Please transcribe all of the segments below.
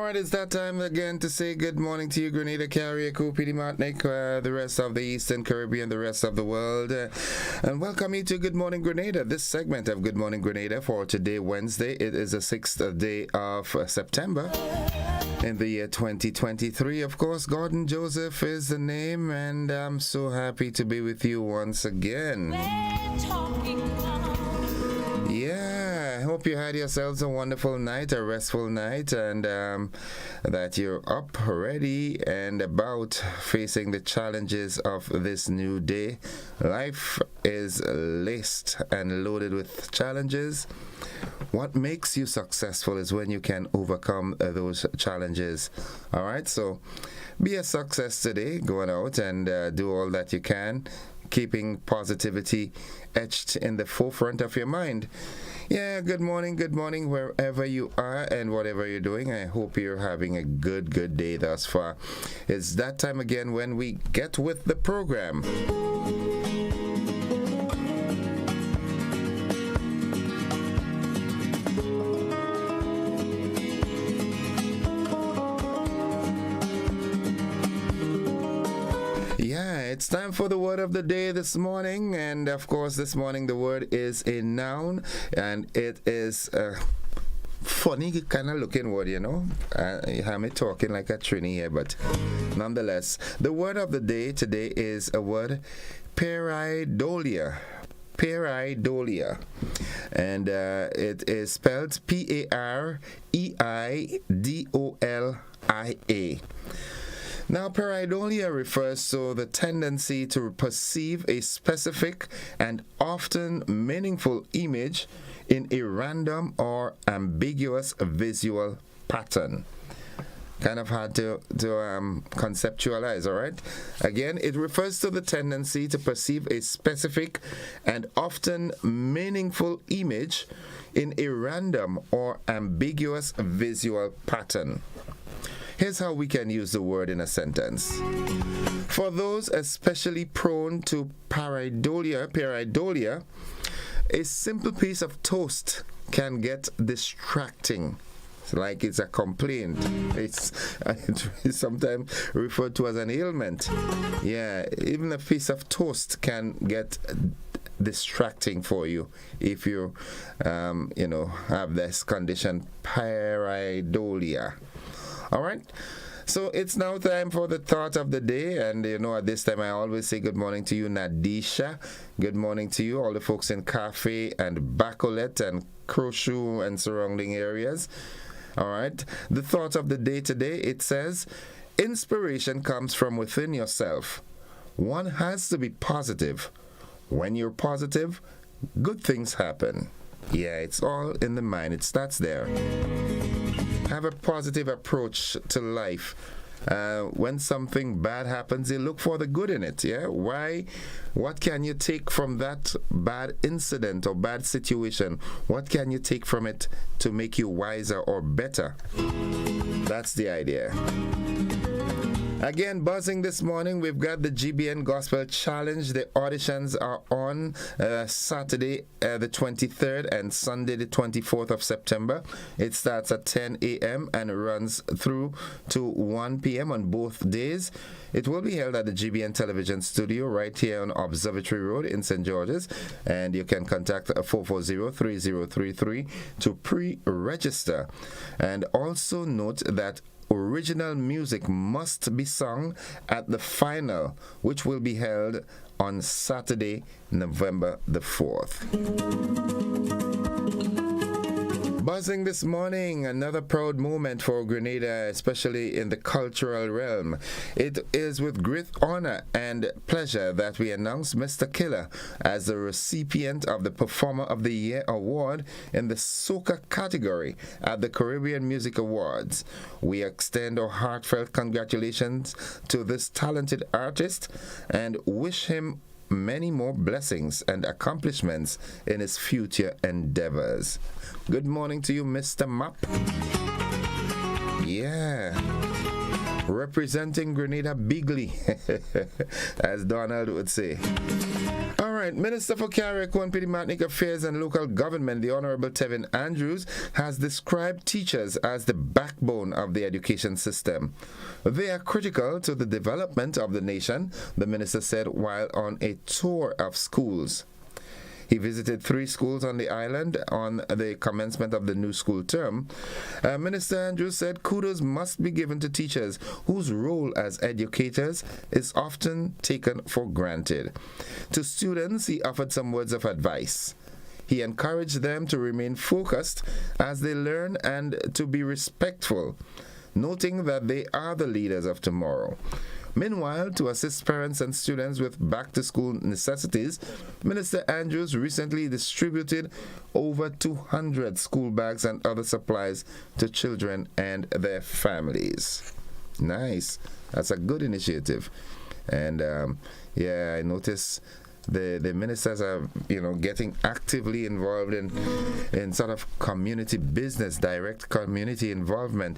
right, it's that time again to say good morning to you, Grenada, Carrier, Coopity, Martinique, the rest of the Eastern Caribbean, the rest of the world, and welcome you to Good Morning Grenada. This segment of Good Morning Grenada for today, Wednesday. It is the 6th day of September in the year 2023. Of course, Gordon Joseph is the name, and I'm so happy to be with you once again. Yeah, I hope you had yourselves a wonderful night, a restful night, and that you're up, ready, and about facing the challenges of this new day. Life is laced and loaded with challenges. What makes you successful is when you can overcome those challenges. All right, so be a success today, going out and do all that you can, keeping positivity etched in the forefront of your mind. Yeah, good morning, wherever you are and whatever you're doing. I hope you're having a good day thus far. It's that time again when we get with the program. It's time for the word of the day this morning, and of course this morning the word is a noun, and it is a funny kind of looking word, you know. You have me talking like a Trini here, but nonetheless, the word of the day today is a word, pareidolia. Pareidolia, and it is spelled P-A-R-E-I-D-O-L-I-A. Now, pareidolia refers to the tendency to perceive a specific and often meaningful image in a random or ambiguous visual pattern. Kind of hard to conceptualize, all right? Again, it refers to the tendency to perceive a specific and often meaningful image in a random or ambiguous visual pattern. Here's how we can use the word in a sentence. For those especially prone to pareidolia, a simple piece of toast can get distracting. It's like it's a complaint. It's sometimes referred to as an ailment. Yeah, even a piece of toast can get distracting for you if you, have this condition, pareidolia. All right, so it's now time for the thought of the day, and at this time I always say good morning to you, Nadisha. Good morning to you, all the folks in Cafe and Bacolet and Crochet and surrounding areas. All right, the thought of the day today, it says, inspiration comes from within yourself. One has to be positive. When you're positive, good things happen. Yeah, it's all in the mind. It starts there. Have a positive approach to life. When something bad happens, you look for the good in it. Yeah, why? What can you take from that bad incident or bad situation? What can you take from it to make you wiser or better? That's the idea. Again, buzzing this morning, we've got the GBN Gospel Challenge. The auditions are on Saturday the 23rd and Sunday the 24th of September. It starts at 10 a.m. and runs through to 1 p.m. on both days. It will be held at the GBN Television Studio right here on Observatory Road in St. George's, and you can contact 440-3033 to pre-register. And also note that original music must be sung at the final, which will be held on Saturday, November the 4th. Buzzing this morning, another proud moment for Grenada, especially in the cultural realm. It is with great honor and pleasure that we announce Mr. Killer as the recipient of the Performer of the Year award in the soca category at the Caribbean Music Awards. We extend our heartfelt congratulations to this talented artist and wish him many more blessings and accomplishments in his future endeavors. Good morning to you, Mr. Map. Yeah. Representing Grenada bigly, as Donald would say. All right. right, Minister for Carriacou and Pediatric Affairs and Local Government, the Honorable Tevin Andrews, has described teachers as the backbone of the education system. They are critical to the development of the nation, the minister said while on a tour of schools. He visited 3 schools on the island on the commencement of the new school term. Minister Andrews said kudos must be given to teachers whose role as educators is often taken for granted. To students, he offered some words of advice. He encouraged them to remain focused as they learn and to be respectful, noting that they are the leaders of tomorrow. Meanwhile, to assist parents and students with back-to-school necessities, Minister Andrews recently distributed over 200 school bags and other supplies to children and their families. Nice. That's a good initiative. And, I noticed the ministers are, getting actively involved in sort of community business, direct community involvement.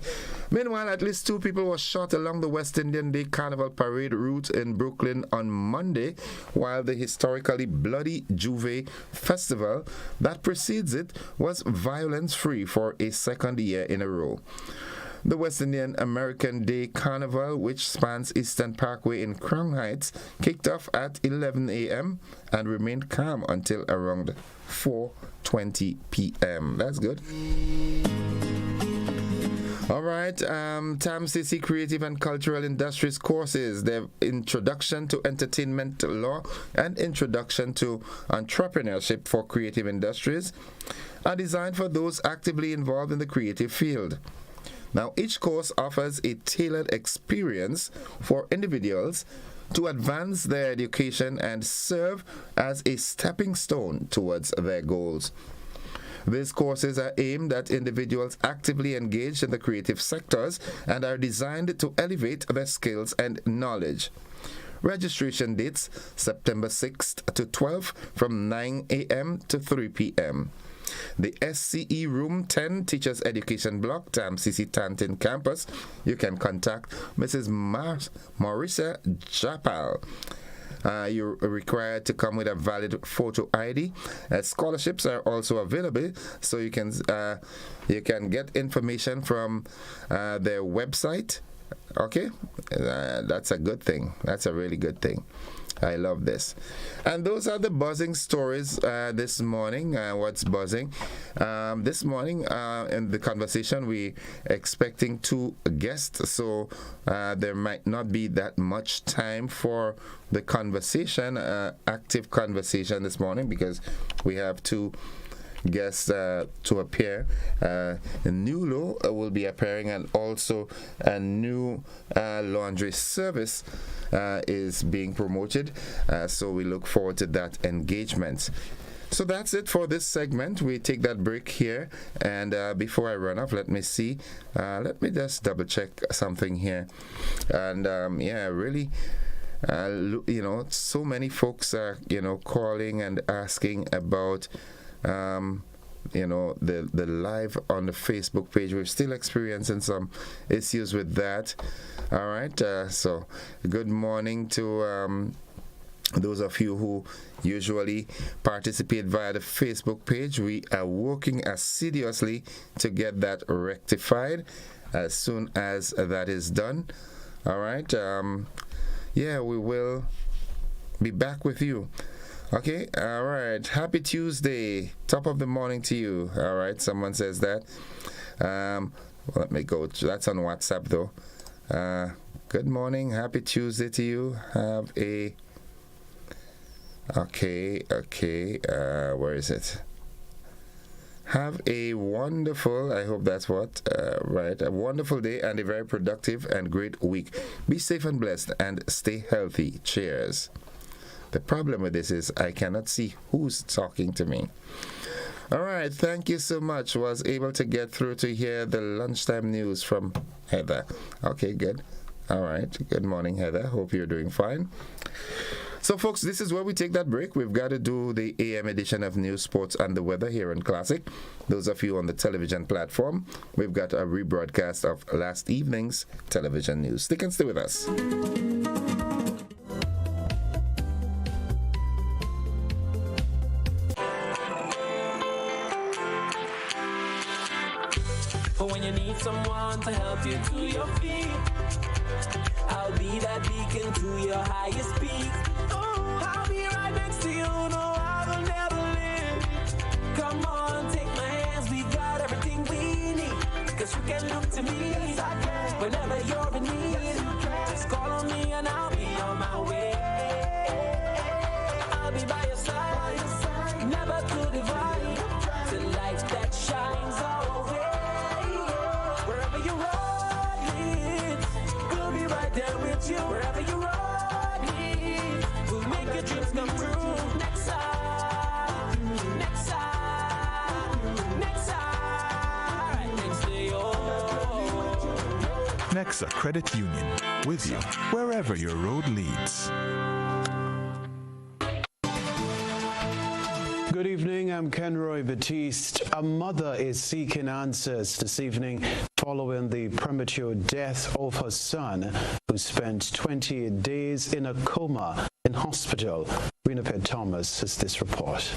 Meanwhile, at least 2 people were shot along the West Indian Day Carnival Parade route in Brooklyn on Monday, while the historically bloody Juve Festival that precedes it was violence-free for a second year in a row. The West Indian American Day Carnival, which spans Eastern Parkway in Crown Heights, kicked off at 11 a.m. and remained calm until around 4:20 p.m. That's good. All right, TAMCC Creative and Cultural Industries courses, the Introduction to Entertainment Law and Introduction to Entrepreneurship for Creative Industries, are designed for those actively involved in the creative field. Now, each course offers a tailored experience for individuals to advance their education and serve as a stepping stone towards their goals. These courses are aimed at individuals actively engaged in the creative sectors and are designed to elevate their skills and knowledge. Registration dates September 6th to 12th from 9 a.m. to 3 p.m. The SCE Room 10 Teachers Education Block, TAMCC Tantin Campus. You can contact Mrs. Marissa Japal. You're required to come with a valid photo ID. Scholarships are also available, so you can get information from their website. Okay, that's a good thing. That's a really good thing. I love this. And those are the buzzing stories this morning. What's buzzing? This morning in the conversation, we expecting 2 guests, so there might not be that much time for the conversation, active conversation this morning, because we have 2 guests to appear. NEWLO will be appearing, and also a new laundry service is being promoted, so we look forward to that engagement. So that's it for this segment. We take that break here, and before I run off, let me see. Let me just double check something here. And really, so many folks are calling and asking about the live on the Facebook page. We're still experiencing some issues with that. All right, so good morning to those of you who usually participate via the Facebook page. We are working assiduously to get that rectified as soon as that is done. All right, we will be back with you. Okay, all right. Happy Tuesday. Top of the morning to you. All right, someone says that. Let me go. That's on WhatsApp, though. Good morning. Happy Tuesday to you. Have a... Okay. Where is it? Have a wonderful, I hope that's what, right, a wonderful day and a very productive and great week. Be safe and blessed and stay healthy. Cheers. The problem with this is I cannot see who's talking to me. All right, thank you so much. Was able to get through to hear the lunchtime news from Heather. Okay, good. All right, good morning, Heather. Hope you're doing fine. So, folks, this is where we take that break. We've got to do the AM edition of News, Sports, and the Weather here on Classic. Those of you on the television platform, we've got a rebroadcast of last evening's television news. Stick and stay with us. when you need someone to help you to your feet, I'll be that beacon to your highest peak. Oh, I'll be right next to you, no, I will never leave. Come on, take my hands, we got everything we need. Cause you can look to me whenever you're in need. Just call on me and I'll be on my way. I'll be by your side, never to divide. The light that shines our way. Wherever you road leads, we'll be right there with you. Wherever you road leads, we'll make your dreams come true. Next side, next side, next side, right next to you. Nexa Credit Union, with you wherever your road leads. Good evening, I'm Kenroy Batiste. A mother is seeking answers this evening following the premature death of her son, who spent 28 days in a coma in hospital. Winnipeg Thomas has this report.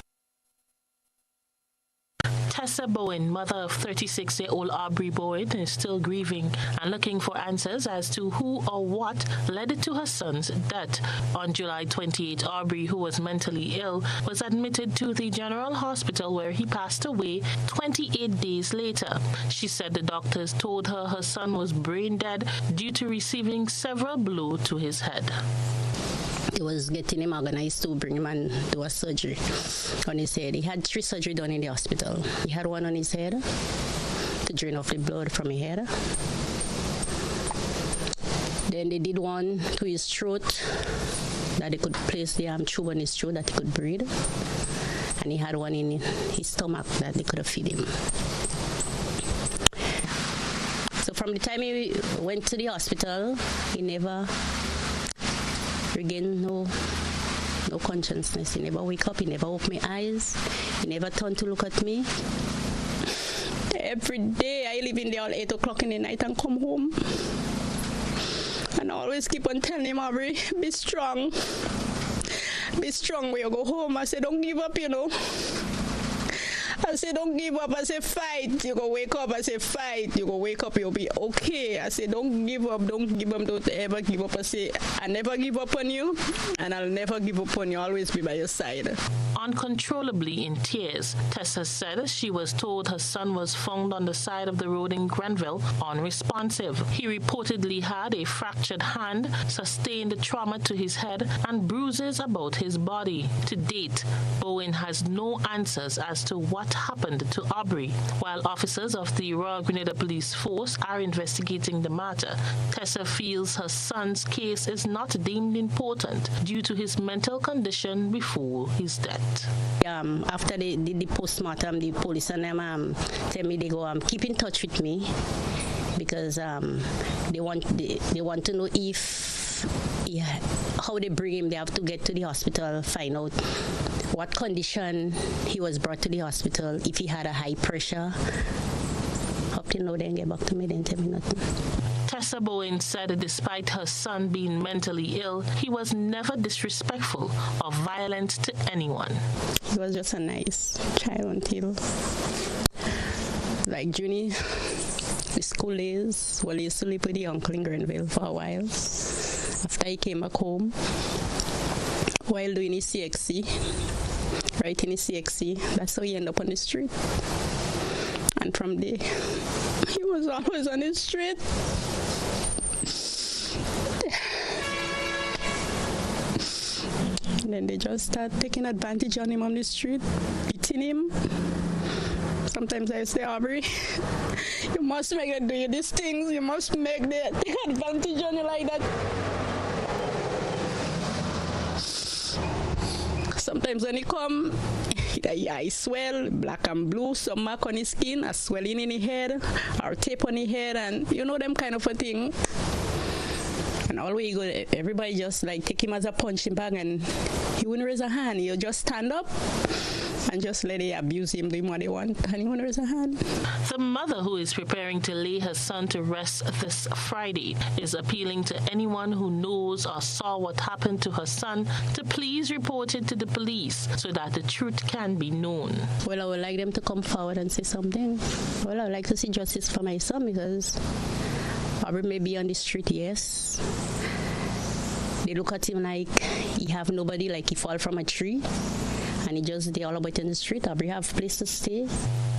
Tessa Bowen, mother of 36-year-old Aubrey Bowen, is still grieving and looking for answers as to who or what led to her son's death. On July 28, Aubrey, who was mentally ill, was admitted to the General Hospital where he passed away 28 days later. She said the doctors told her her son was brain dead due to receiving several blows to his head. It was getting him organized to bring him and do a surgery on his head. He had 3 surgeries done in the hospital. He had one on his head to drain off the blood from his head. Then they did one to his throat that they could place the tube on his throat that he could breathe. And he had one in his stomach that they could have fed him. So from the time he went to the hospital, he never regain no consciousness. He never wake up, he never open my eyes, he never turned to look at me. Every day I live in there all 8 o'clock in the night and come home. And I always keep on telling him, Aubrey, be strong. Be strong when you go home. I say, don't give up, you know. I say, don't give up. I say, fight. You go wake up. I say, fight. You go wake up. You'll be okay. I say, don't give up. Don't give up. Don't ever give up. I say, I never give up on you, and I'll never give up on you. I'll always be by your side. Uncontrollably in tears, Tessa said she was told her son was found on the side of the road in Grenville unresponsive. He reportedly had a fractured hand, sustained trauma to his head, and bruises about his body. To date, Bowen has no answers as to what happened to Aubrey. While officers of the Royal Grenada Police Force are investigating the matter, Tessa feels her son's case is not deemed important due to his mental condition before his death. After they did the postmortem, the police and them tell me they go keep in touch with me because they want to know if how they bring him. They have to get to the hospital, find out what condition he was brought to the hospital, if he had a high pressure. Hope they know, then get back to me, then tell me nothing. Tessa Bowen said despite her son being mentally ill, he was never disrespectful or violent to anyone. He was just a nice child until, like, during the school days, well, he used to live with the uncle in Grenville for a while. After he came back home, while doing his CXC, writing his CXC, that's how he ended up on the street. And from there, he was always on the street. And then they just start taking advantage on him on the street, beating him. Sometimes I say, Aubrey, you must make them do you these things. You must make them take advantage on you like that. Sometimes when he come, his eyes swell, black and blue, some mark on his skin, a swelling in his head, or tape on his head, and you know them kind of a thing. And always go, everybody just like take him as a punching bag, and He wouldn't raise a hand. He'll just stand up and just let they abuse him, do what they want, and he won't raise a hand. The mother, who is preparing to lay her son to rest this Friday, is appealing to anyone who knows or saw what happened to her son to please report it to the police so that the truth can be known. Well, I would like them to come forward and say something. Well, I would like to see justice for my son because Aubrey may be on the street, yes. They look at him like he have nobody, like he fall from a tree. And he just there all about in the street. Aubrey have a place to stay.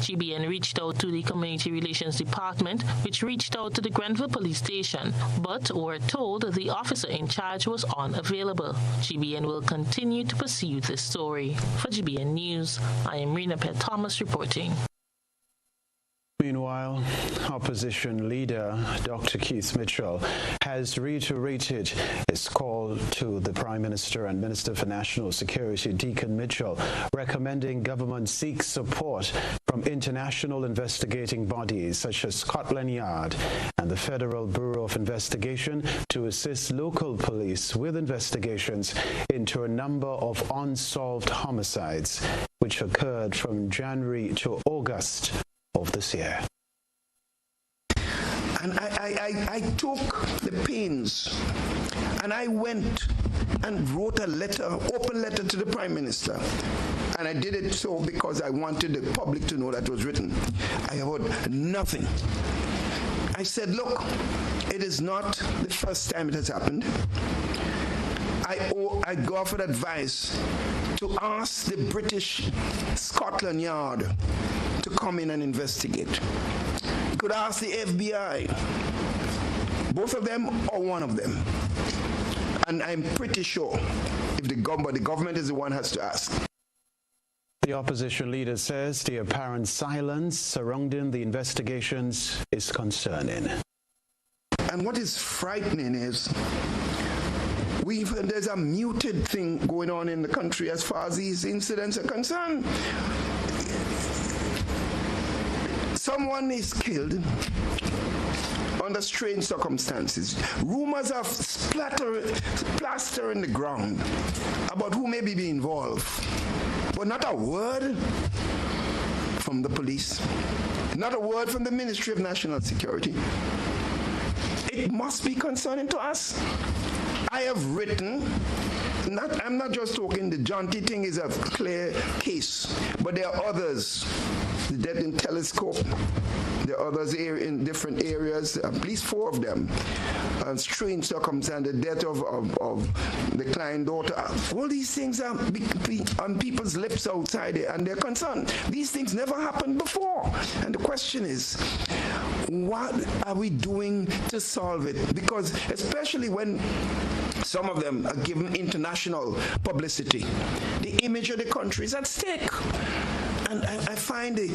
GBN reached out to the Community Relations Department, which reached out to the Grenville Police Station, but were told the officer in charge was unavailable. GBN will continue to pursue this story. For GBN News, I am Rena Pet Thomas reporting. Meanwhile, opposition leader Dr. Keith Mitchell has reiterated his call to the Prime Minister and Minister for National Security, Deacon Mitchell, recommending government seek support from international investigating bodies such as Scotland Yard and the Federal Bureau of Investigation to assist local police with investigations into a number of unsolved homicides which occurred from January to August of this year. And I took the pains and I went and wrote a letter, open letter to the Prime Minister. And I did it so because I wanted the public to know that it was written. I heard nothing. I said, look, it is not the first time it has happened. I go offered advice to ask the British Scotland Yard to come in and investigate. You could ask the FBI, both of them or one of them. And I'm pretty sure if the government is the one who has to ask. The opposition leader says the apparent silence surrounding the investigations is concerning. And what is frightening is there's a muted thing going on in the country as far as these incidents are concerned. Someone is killed under strange circumstances. Rumors of plaster in the ground about who may be involved. But not a word from the police. Not a word from the Ministry of National Security. It must be concerning to us. I have written, I'm not just talking, the Jaunty thing is a clear case, but there are others. The death in Telescope, there are others in different areas, at least 4 of them. Strange circumstance, the death of the client daughter. All these things are on people's lips outside there, and they're concerned. These things never happened before. And the question is, what are we doing to solve it? Because especially when some of them are given international publicity, the image of the country is at stake. And I find the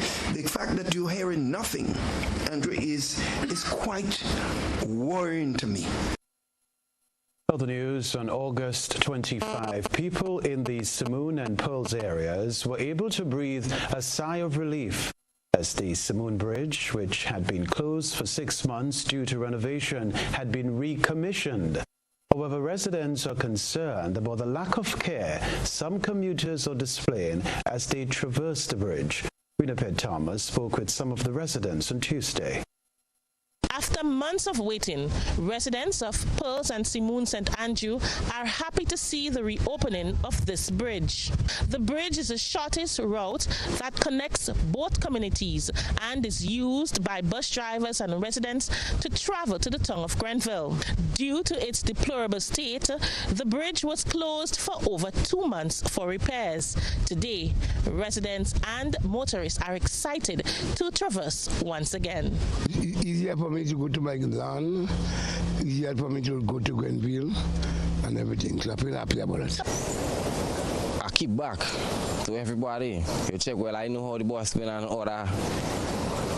fact that you're hearing nothing, Andrew, is quite worrying to me. Other news: on August 25, people in the Simoon and Pearls areas were able to breathe a sigh of relief as the Simoon Bridge, which had been closed for 6 months due to renovation, had been recommissioned. However, residents are concerned about the lack of care some commuters are displaying as they traverse the bridge. Renaped Thomas spoke with some of the residents on Tuesday. After months of waiting, residents of Pearls and Simoon St. Andrew are happy to see the reopening of this bridge. The bridge is the shortest route that connects both communities and is used by bus drivers and residents to travel to the town of Grenville. Due to its deplorable state, the bridge was closed for over 2 months for repairs. Today, residents and motorists are excited to traverse once again. Easier for me to go to my land, easier for me to go to Grenville and everything. So I feel happy about it. I keep back to everybody. You check, well, I know how the bus been and other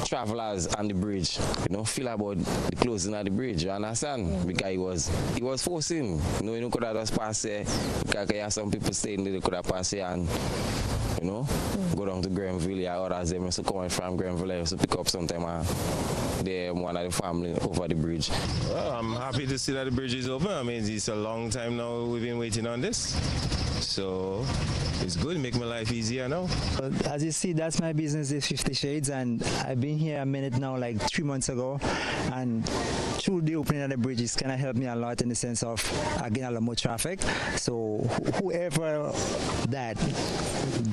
travelers on the bridge. You know, feel about the closing of the bridge, you understand? Because he was forcing. You know, you could have just passed there. Because you have some people staying there, they could have passed here and, you know, go down to Grenville or others. They must come from Grenville to pick up sometime. They're one of the family over the bridge. Well, I'm happy to see that the bridge is open. I mean, it's a long time now we've been waiting on this. So it's good, make my life easier now. As you see, that's my business, is 50 Shades, and I've been here a minute now, like 3 months ago, and through the opening of the bridge, it's kind of helped me a lot in the sense of getting a lot more traffic. So whoever that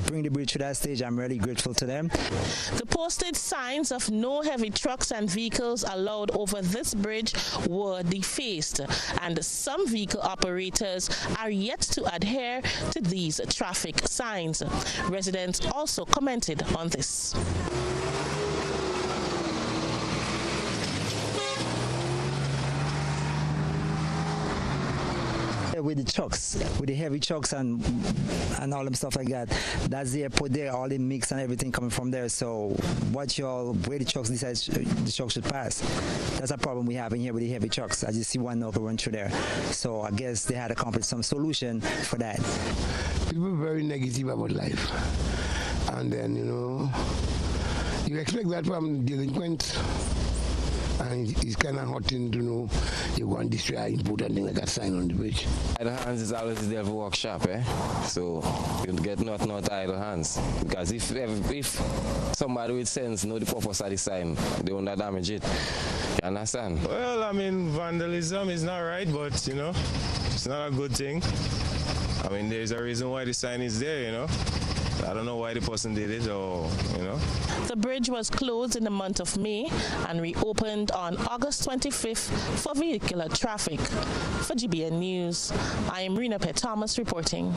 bring the bridge to that stage, I'm really grateful to them. The posted signs of no heavy trucks and vehicles allowed over this bridge were defaced, and some vehicle operators are yet to adhere to these traffic signs. Residents also commented on this. With the trucks, with the heavy trucks and all them stuff like that, that's the airport there, all the mix and everything coming from there. So where the trucks decide the trucks should pass, that's a problem we have in here with the heavy trucks. As you see, one now run through there. So I guess they had to come up with some solution for that. People are very negative about life, and then you expect that from delinquents. And it's kind of hot thing to know you want to destroy important thing like a sign on the bridge. Idle hands is always the devil workshop, So you get not idle hands. Because if somebody with sense know the purpose of the sign, they won't damage it. You understand? Well, I mean, vandalism is not right, but it's not a good thing. I mean, there's a reason why the sign is there, I don't know why the person did it, or. The bridge was closed in the month of May and reopened on August 25th for vehicular traffic. For GBN News, I am Rena Thomas reporting.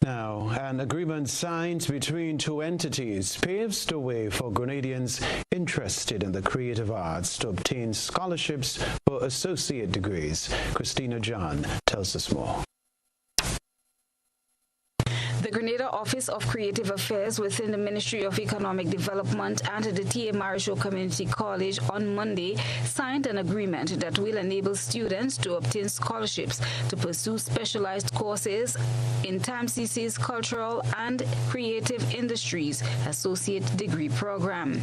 Now, an agreement signed between two entities paves the way for Grenadians interested in the creative arts to obtain scholarships for associate degrees. Christina John tells us more. The Grenada Office of Creative Affairs within the Ministry of Economic Development and the T.A. Marichaud Community College on Monday signed an agreement that will enable students to obtain scholarships to pursue specialized courses in TAMCC's Cultural and Creative Industries Associate Degree Program.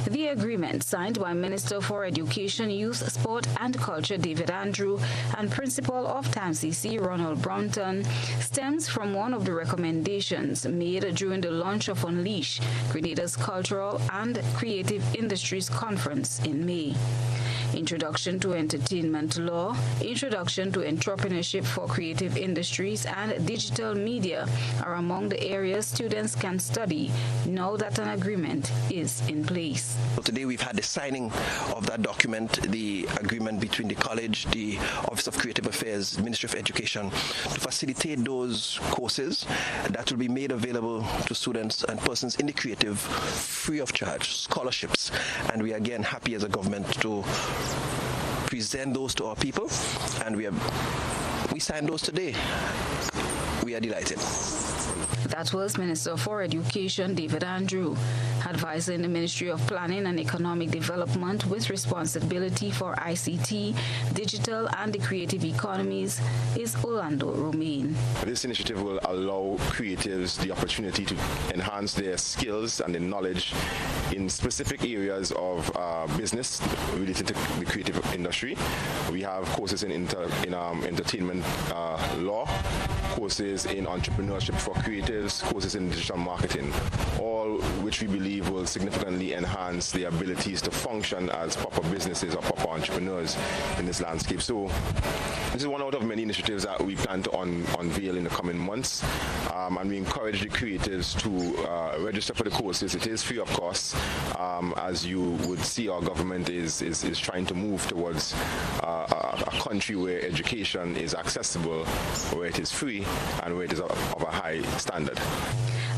The agreement, signed by Minister for Education, Youth, Sport and Culture David Andrew and Principal of TAMCC Ronald Brownton, stems from one of the recommendations made during the launch of Unleash, Grenada's Cultural and Creative Industries Conference in May. Introduction to Entertainment Law, Introduction to Entrepreneurship for Creative Industries, and Digital Media are among the areas students can study now that an agreement is in place. So today we've had the signing of that document, the agreement between the college, the Office of Creative Affairs, Ministry of Education, to facilitate those courses that will be made available to students and persons in the creative free of charge, scholarships. And we are again happy as a government to present those to our people, and we signed those today. We are delighted. That was Minister for Education David Andrew. Advisor in the Ministry of Planning and Economic Development with responsibility for ICT, digital and the creative economies is Orlando Romain. This initiative will allow creatives the opportunity to enhance their skills and their knowledge in specific areas of business related to the creative industry. We have courses in entertainment law, courses in entrepreneurship for creatives, courses in digital marketing, all which we believe will significantly enhance their abilities to function as proper businesses or proper entrepreneurs in this landscape. So this is one out of many initiatives that we plan to unveil in the coming months, and we encourage the creatives to register for the courses. It is free of cost. As you would see, our government is trying to move towards a country where education is accessible, where it is free, and where it is of a high standard.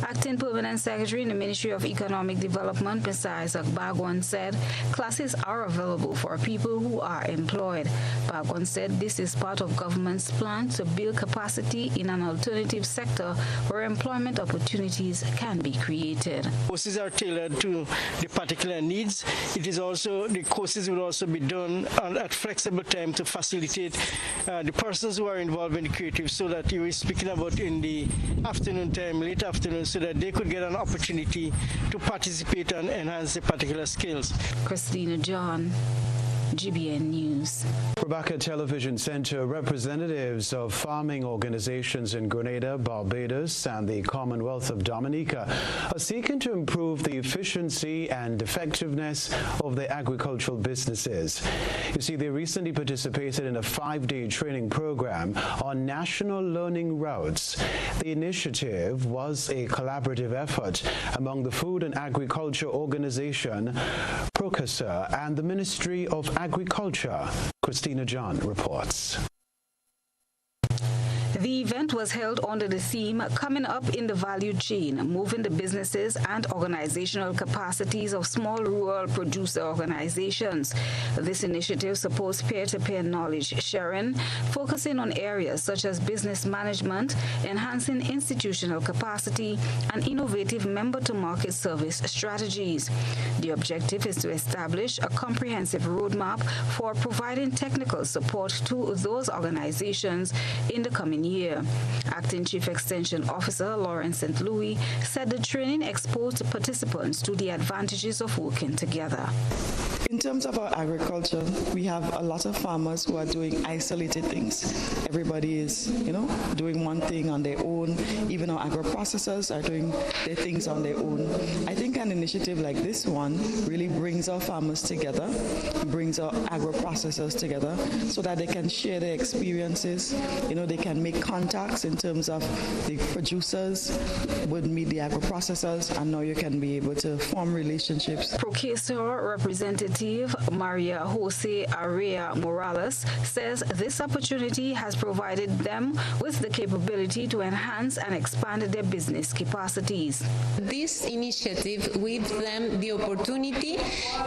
Acting Permanent Secretary in the Ministry of Economic Development, Mr. Isaac Bagwan, said classes are available for people who are employed. Bagwan said this is part of government's plan to build capacity in an alternative sector where employment opportunities can be created. Courses are tailored to the particular needs. The courses will also be done at flexible time to facilitate the persons who are involved in the creative, so that you were speaking about in the afternoon time, late afternoon, so that they could get an opportunity to participate and enhance their particular skills. Christina John, GBN News. Rebecca Television Center representatives of farming organizations in Grenada, Barbados, and the Commonwealth of Dominica are seeking to improve the efficiency and effectiveness of their agricultural businesses. You see, they recently participated in a 5-day training program on national learning routes. The initiative was a collaborative effort among the Food and Agriculture Organization, PROCASA, and the Ministry of Agriculture. Christina John reports. The event was held under the theme Coming Up in the Value Chain, Moving the Businesses and Organizational Capacities of Small Rural Producer Organizations. This initiative supports peer-to-peer knowledge sharing, focusing on areas such as business management, enhancing institutional capacity, and innovative member-to-market service strategies. The objective is to establish a comprehensive roadmap for providing technical support to those organizations in the coming year. Acting Chief Extension Officer Lawrence St. Louis said the training exposed participants to the advantages of working together. In terms of our agriculture, we have a lot of farmers who are doing isolated things. Everybody is, doing one thing on their own. Even our agro-processors are doing their things on their own. I think an initiative like this one really brings our farmers together, brings our agro-processors together so that they can share their experiences. They can make contacts in terms of the producers would meet the agro-processors, and now you can be able to form relationships. PROCASA representative Maria Jose Area Morales says this opportunity has provided them with the capability to enhance and expand their business capacities. This initiative gives them the opportunity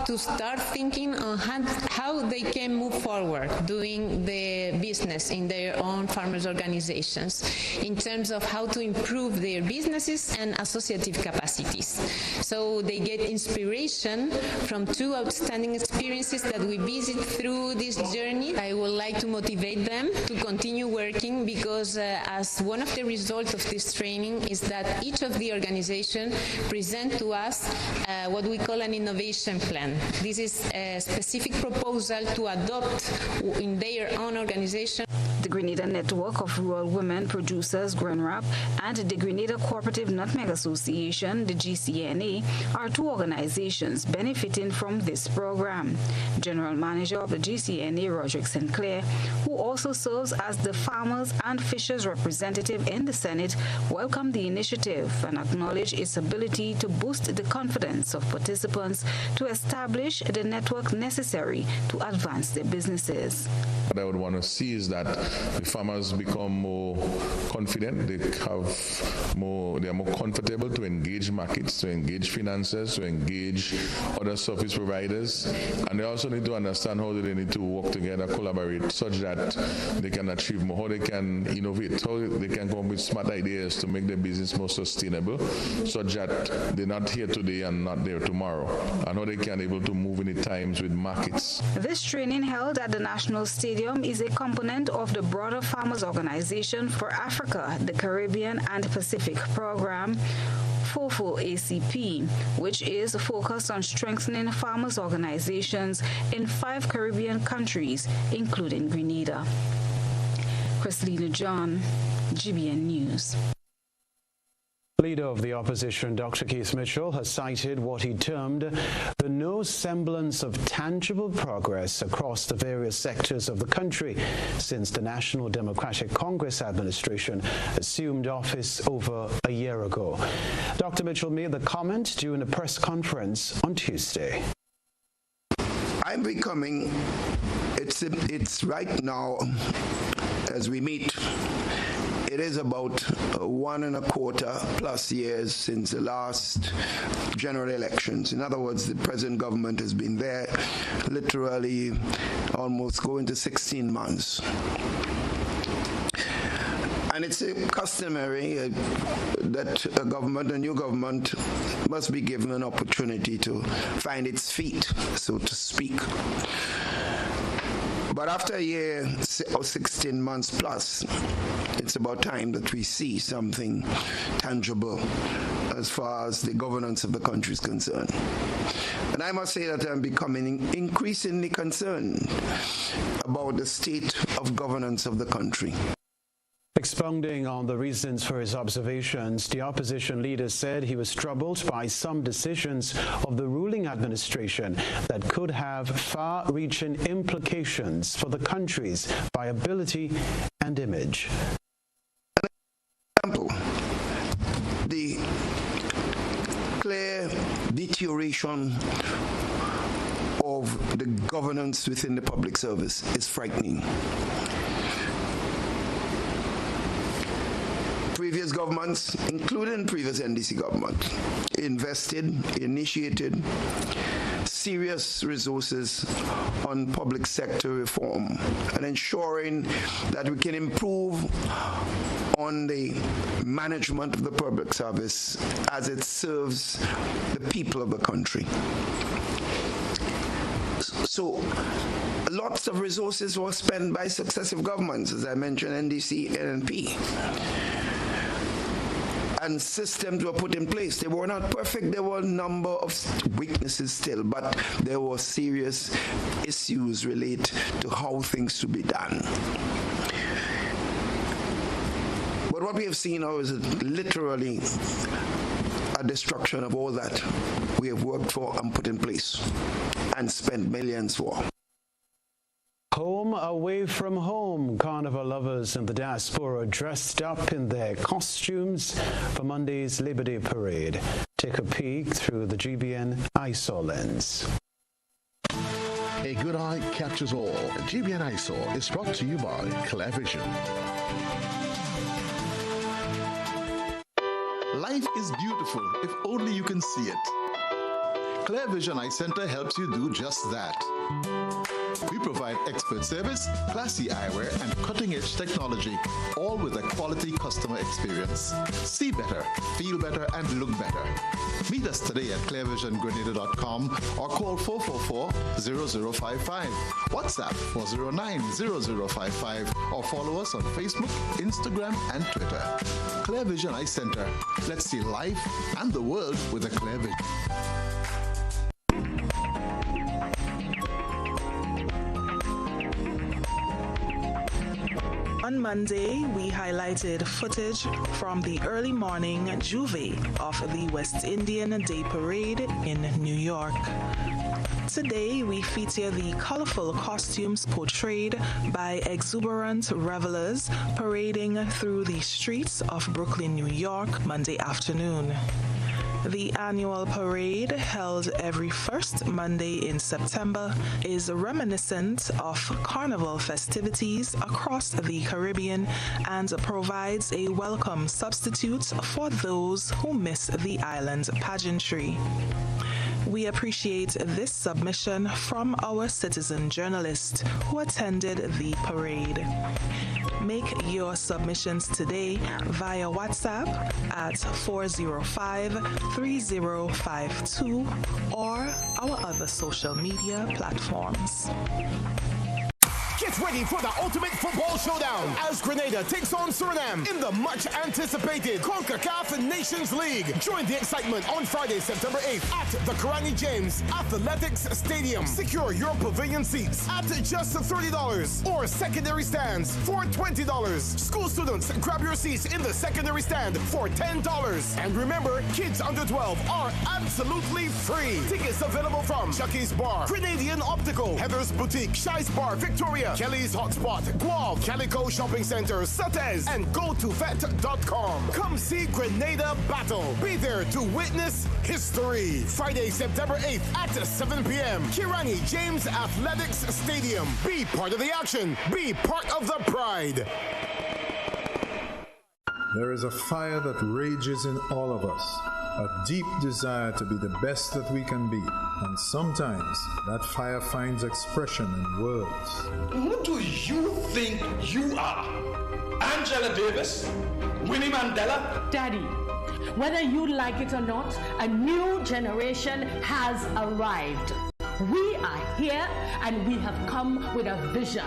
to start thinking on how they can move forward doing the business in their own farmers' organizations in terms of how to improve their businesses and associative capacities. So they get inspiration from two outstanding experiences that we visit through this journey. I would like to motivate them to continue working because as one of the results of this training is that each of the organizations present to us what we call an innovation plan. This is a specific proposal to adopt in their own organization. The Grenada Network of Rural Women Producers, GRENRAP, and the Grenada Cooperative Nutmeg Association, the GCNA, are two organizations benefiting from this program. General Manager of the GCNA, Roderick St. Clair, who also serves as the Farmers and Fishers representative in the Senate, welcomed the initiative and acknowledged its ability to boost the confidence of participants to establish the network necessary to advance their businesses. What I would want to see is that the farmers become more confident, they are more comfortable to engage markets, to engage financiers, to engage other service providers, and they also need to understand how they need to work together, collaborate, such that they can achieve more, how they can innovate, how they can come up with smart ideas to make their business more sustainable, such that they're not here today and not there tomorrow, and how they can be able to move in the times with markets. This training held at the National Stadium is a component of the broader Farmers Organization for Africa, the Caribbean and Pacific program, FOFO ACP, which is focused on strengthening farmers' organizations in 5 Caribbean countries, including Grenada. Christina John, GBN News. Leader of the opposition, Dr. Keith Mitchell, has cited what he termed the no semblance of tangible progress across the various sectors of the country since the National Democratic Congress administration assumed office over a year ago. Dr. Mitchell made the comment during a press conference on Tuesday. I'm becoming, it's right now, as we meet, it is about 1.25 plus years since the last general elections. In other words, the present government has been there literally almost going to 16 months. And it's customary that a new government must be given an opportunity to find its feet, so to speak. But after a year or 16 months plus, it's about time that we see something tangible as far as the governance of the country is concerned. And I must say that I'm becoming increasingly concerned about the state of governance of the country. Expounding on the reasons for his observations, the opposition leader said he was troubled by some decisions of the ruling administration that could have far-reaching implications for the country's viability and image. For example, the clear deterioration of the governance within the public service is frightening. Previous governments, including previous NDC government, initiated serious resources on public sector reform and ensuring that we can improve on the management of the public service as it serves the people of the country. So lots of resources were spent by successive governments, as I mentioned, NDC, NNP. And systems were put in place. They were not perfect. There were a number of weaknesses still, but there were serious issues related to how things should be done. But what we have seen now is literally a destruction of all that we have worked for and put in place and spent millions for. Home away from home, carnival lovers in the diaspora dressed up in their costumes for Monday's Labor Day parade. Take a peek through the GBN eyesore lens. A good eye captures all. GBN eyesore is brought to you by Clear Vision. Life is beautiful if only you can see it. Clear Vision Eye Center helps you do just that. We provide expert service, classy eyewear, and cutting-edge technology, all with a quality customer experience. See better, feel better, and look better. Meet us today at clearvisiongrenada.com or call 444-0055, WhatsApp 409-0055, or follow us on Facebook, Instagram, and Twitter. Clear Vision Eye Center. Let's see life and the world with a clear vision. On Monday, we highlighted footage from the early morning juve of the West Indian Day Parade in New York. Today, we feature the colorful costumes portrayed by exuberant revelers parading through the streets of Brooklyn, New York, Monday afternoon. The annual parade, held every first Monday in September, is reminiscent of carnival festivities across the Caribbean and provides a welcome substitute for those who miss the island's pageantry. We appreciate this submission from our citizen journalist who attended the parade. Make your submissions today via WhatsApp at 405-3052 or our other social media platforms. Get ready for the ultimate football showdown as Grenada takes on Suriname in the much-anticipated CONCACAF Nations League. Join the excitement on Friday, September 8th at the Karani James Athletics Stadium. Secure your pavilion seats at just $30 or secondary stands for $20. School students, grab your seats in the secondary stand for $10. And remember, kids under 12 are absolutely free. Tickets available from Chucky's Bar, Grenadian Optical, Heather's Boutique, Shy's Bar, Victoria, Kelly's Hotspot, Guav, Calico Shopping Center, Satez, and GoToVet.com. Come see Grenada battle. Be there to witness history. Friday, September 8th at 7 p.m. Kirani James Athletics Stadium. Be part of the action. Be part of the pride. There is a fire that rages in all of us, a deep desire to be the best that we can be, and sometimes that fire finds expression in words. Who do you think you are? Angela Davis? Winnie Mandela? Daddy, whether you like it or not, a new generation has arrived. We are here and we have come with a vision.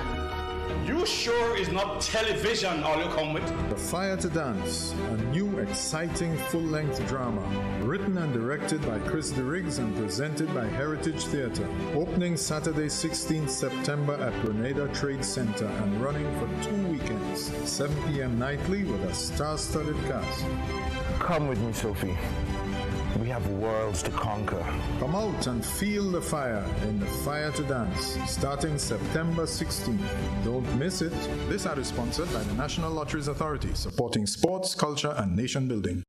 You sure it's not television all you come with? The Fire to Dance, a new exciting full-length drama, written and directed by Chris DeRiggs and presented by Heritage Theatre. Opening Saturday 16th September at Grenada Trade Center and running for 2 weekends, 7 p.m. nightly with a star-studded cast. Come with me, Sophie. We have worlds to conquer. Come out and feel the fire in the Fire to Dance, starting September 16th. Don't miss it. This ad is sponsored by the National Lotteries Authority, supporting sports, culture, and nation building.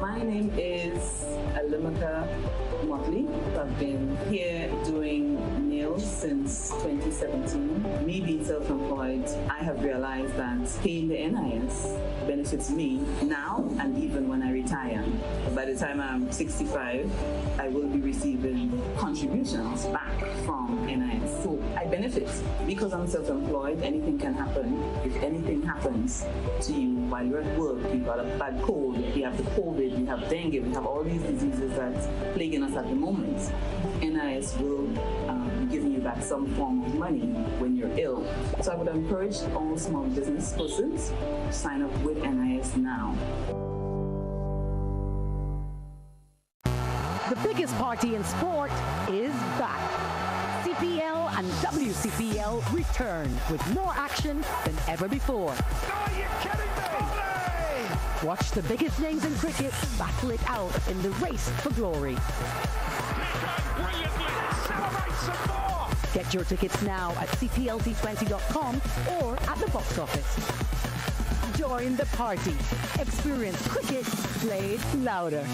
My name is Alimaka Motley. I've been here doing nails since 2017. Me being self-employed, I have realized that paying the NIS benefits me now and even when I retire. By the time I'm 65, I will be receiving contributions back from NIS. So I benefit because I'm self-employed. Anything can happen. If anything happens to you while you're at work, you've got a bad cold, you have the COVID, you have dengue, we have all these diseases that's plaguing us at the moment. NIS will be giving you back some form of money when you're ill. So I would encourage all small business persons to sign up with NIS now. The biggest party in sport is back. CPL and WCPL return with more action than ever before. Are you kidding me? Watch the biggest names in cricket battle it out in the race for glory. Get your tickets now at cplt20.com or at the box office. Join the party. Experience cricket played louder.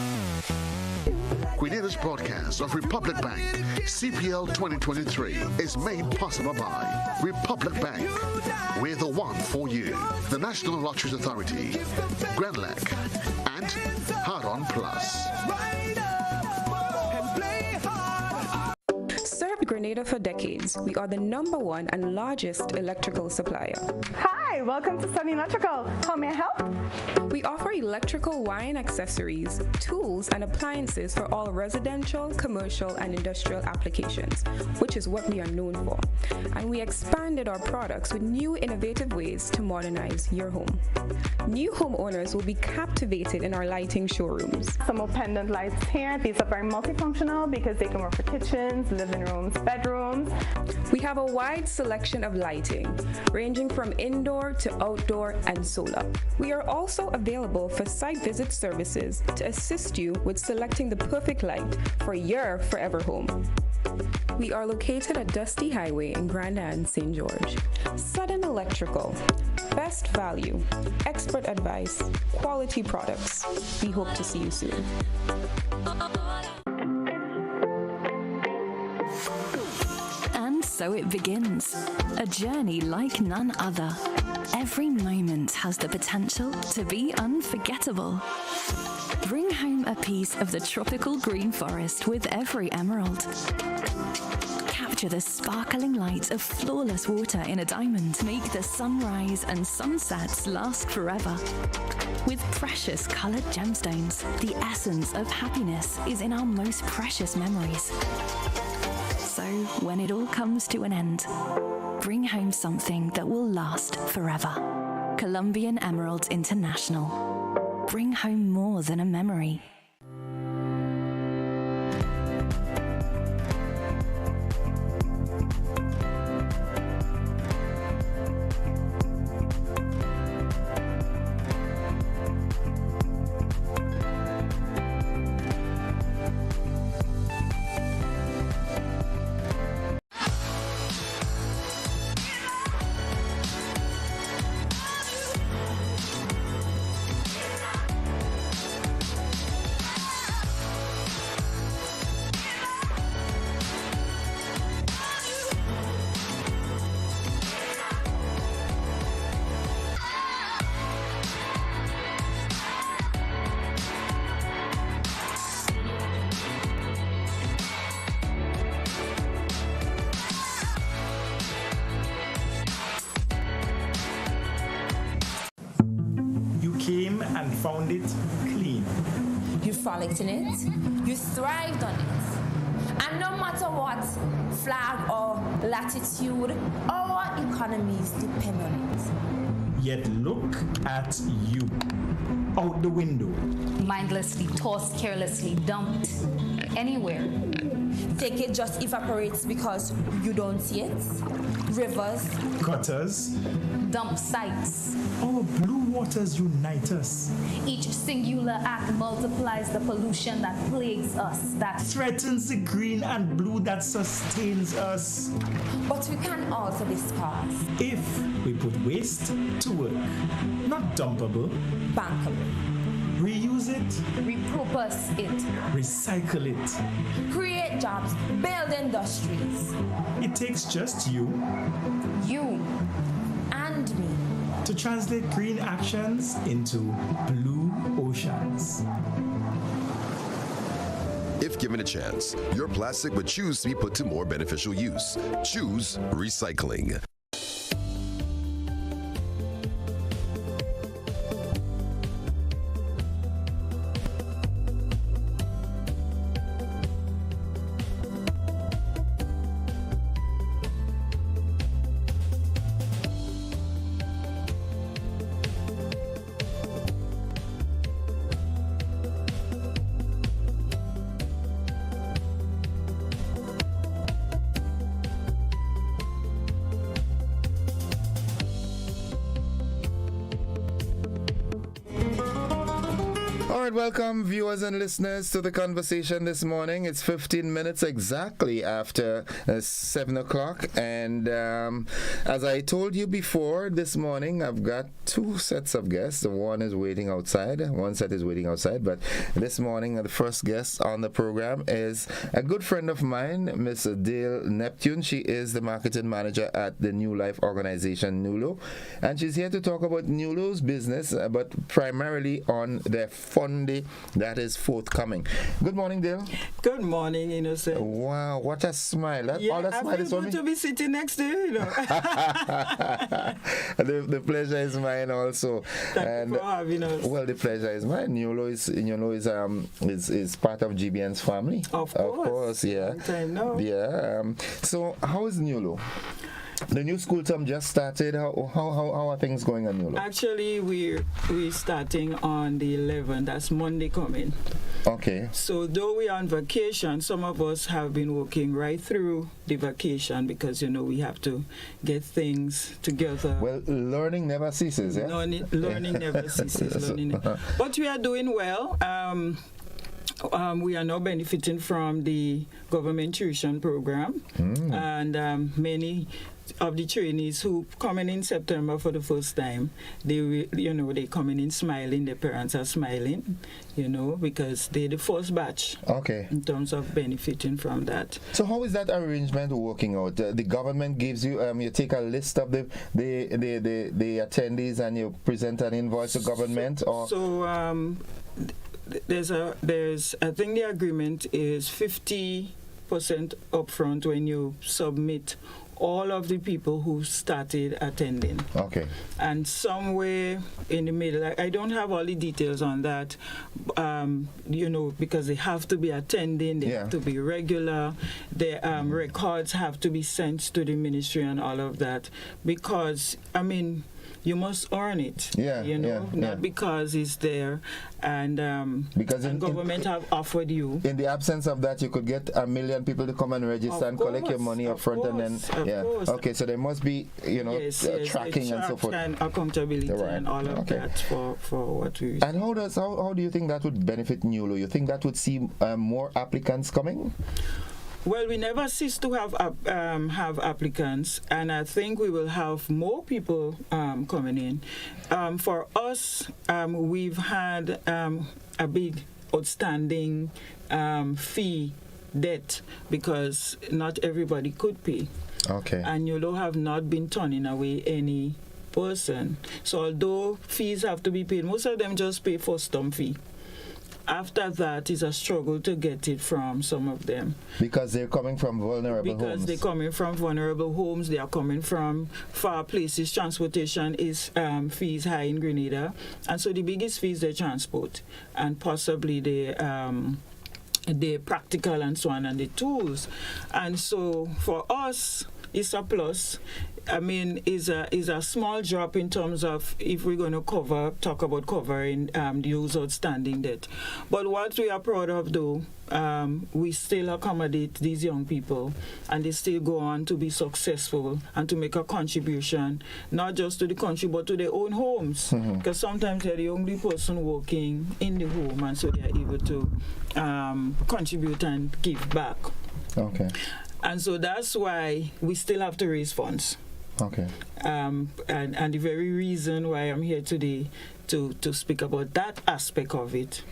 Grenada's broadcast of Republic Bank CPL 2023 is made possible by Republic Bank. We're the one for you. The National Lotteries Authority, Grenlec, and Hard On Plus. Served Grenada for decades. We are the #1 and largest electrical supplier. Hi, welcome to Sunny Electrical. How may I help? We offer electrical wire and accessories, tools, and appliances for all residential, commercial, and industrial applications, which is what we are known for. And we expanded our products with new innovative ways to modernize your home. New homeowners will be captivated in our lighting showrooms. Some more pendant lights here. These are very multifunctional because they can work for kitchens, living rooms, bedrooms. We have a wide selection of lighting, ranging from indoor to outdoor and solar. We are also available for site visit services to assist you with selecting the perfect light for your forever home. We are located at Dusty Highway in Grenada and St. George. Sudden Electrical. Best value, expert advice, quality products. We hope to see you soon. And so it begins. A journey like none other. Every moment has the potential to be unforgettable. Bring home a piece of the tropical green forest with every emerald. Capture the sparkling light of flawless water in a diamond. Make the sunrise and sunsets last forever. With precious colored gemstones, the essence of happiness is in our most precious memories. So when it all comes to an end, bring home something that will last forever. Colombian Emeralds International. Bring home more than a memory. Came and found it clean. You frolicked in it. You thrived on it. And no matter what flag or latitude, our economies depend on it. Yet look at you, out the window. Mindlessly tossed, carelessly dumped, anywhere. Take it just evaporates because you don't see it. Rivers. Gutters. Dump sites. Our blue waters unite us. Each singular act multiplies the pollution that plagues us, that threatens the green and blue that sustains us. But we can alter this past. If we put waste to work. Not dumpable. Bankable. Reuse it. Repurpose it. Recycle it. Create jobs. Build industries. It takes just you. You. And me. To translate green actions into blue oceans. If given a chance, your plastic would choose to be put to more beneficial use. Choose recycling. Welcome, viewers and listeners, to the conversation this morning. It's 15 minutes exactly after 7 o'clock. And as I told you before, this morning I've got two sets of guests. One is waiting outside. One set is waiting outside. But this morning, the first guest on the program is a good friend of mine, Miss Dale Neptune. She is the marketing manager at the New Life organization, NEWLO. And she's here to talk about NEWLO's business, but primarily on their fund that is forthcoming. Good morning, Dale. Good morning, Innocent. Wow, what a smile. All that smile is for me. To be sitting next to you, the pleasure is mine also. Thank you for having us. Well, the pleasure is mine. NEWLO is part of GBN's family. Of course, yeah. Long time now. Yeah. So how is NEWLO? The new school term just started. How are things going on NEWLO? Actually, we're starting on the 11th. That's Monday coming. Okay. So though we're on vacation, some of us have been working right through the vacation because, we have to get things together. Well, learning never ceases, yeah? Learning never ceases. But we are doing well. We are now benefiting from the government tuition program, and many of the trainees who coming in September for the first time, they coming in smiling. Their parents are smiling, because they're the first batch. Okay. In terms of benefiting from that. So how is that arrangement working out? The government gives you, you take a list of the attendees and you present an invoice to government, or? So there's I think the agreement is 50% upfront when you submit all of the people who started attending. Okay. And somewhere in the middle, I don't have all the details on that, because they have to be attending, they have to be regular, their records have to be sent to the ministry and all of that, because, you must earn it, not because it's there, and because the government have offered you. In the absence of that, you could get 1 million people to come and register and collect your money up front, and then okay, so there must be tracking and so forth, and accountability and all of that for what we. And how do you think that would benefit NEWLO? You think that would see more applicants coming? Well, we never cease to have applicants, and I think we will have more people coming in. For us, we've had a big outstanding fee debt because not everybody could pay. Okay. And NEWLO have not been turning away any person. So although fees have to be paid, most of them just pay for stump fee. After that, it's a struggle to get it from some of them. Because they're coming from vulnerable homes. Because they're coming from vulnerable homes. They are coming from far places. Transportation is fees high in Grenada. And so the biggest fee is the transport and possibly the the practical and so on, and the tools. And so for us, it's a plus. I mean, is a small drop in terms of if we're going to talk about covering those outstanding debt. But what we are proud of, though, we still accommodate these young people, and they still go on to be successful and to make a contribution, not just to the country, but to their own homes. Because sometimes they're the only person working in the home, and so they're able to contribute and give back. Okay. And so that's why we still have to raise funds. Okay. And the very reason why I'm here today to speak about that aspect of it.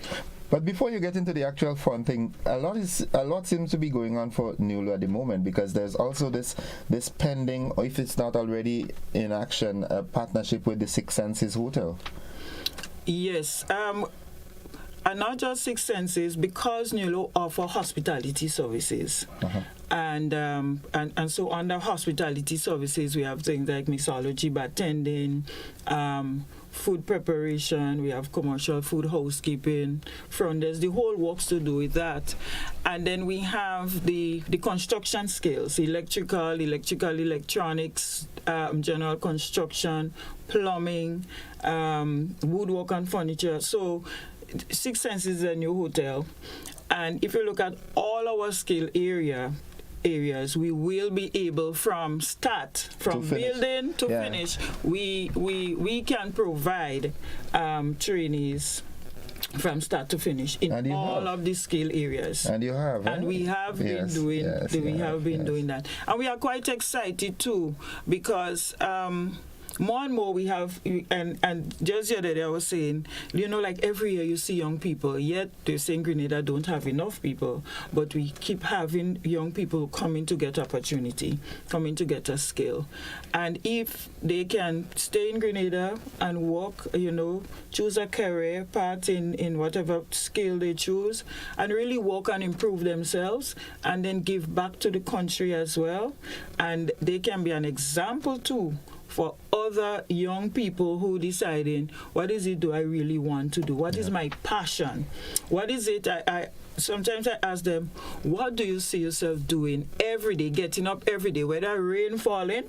But before you get into the actual fun thing, a lot seems to be going on for NEWLO at the moment, because there's also this pending, or if it's not already in action, a partnership with the Six Senses Hotel. Yes. And not just Six Senses, because NEWLO offer hospitality services. And so under hospitality services, we have things like mixology, bartending, food preparation, we have commercial food housekeeping, front desk, the whole works to do with that. And then we have the construction skills, electronics, general construction, plumbing, woodwork and furniture. So Six Senses is a new hotel, and if you look at all our skill areas, we will be able from building to finish. We can provide trainees from start to finish in all of the skill areas. And you have. And we have been doing that. And we are quite excited too, because more and more we have, and just the other day I was saying, like every year you see young people, yet they're saying Grenada don't have enough people, but we keep having young people coming to get opportunity, coming to get a skill. And if they can stay in Grenada and work, choose a career path in whatever skill they choose, and really work and improve themselves, and then give back to the country as well, and they can be an example too for other young people who deciding, what is it do I really want to do? What is my passion? What is it sometimes I ask them, what do you see yourself doing every day, getting up every day, whether rain falling,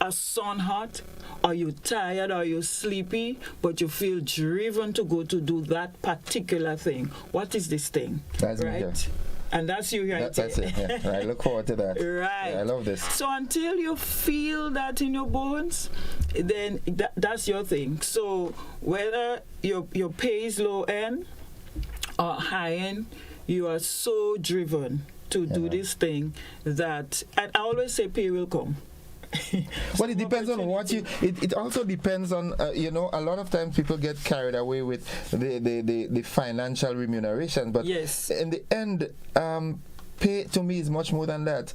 a sun hot, are you tired, are you sleepy, but you feel driven to go to do that particular thing? What is this thing? That's right? Me, yeah. And that's you, right? That's it. Yeah. I look forward to that. Right. Yeah, I love this. So until you feel that in your bones, then that's your thing. So whether your pay is low end or high end, you are so driven to do this thing that, and I always say pay will come. Well, it depends on what you. It also depends on a lot of times people get carried away with the financial remuneration, but in the end, pay to me is much more than that.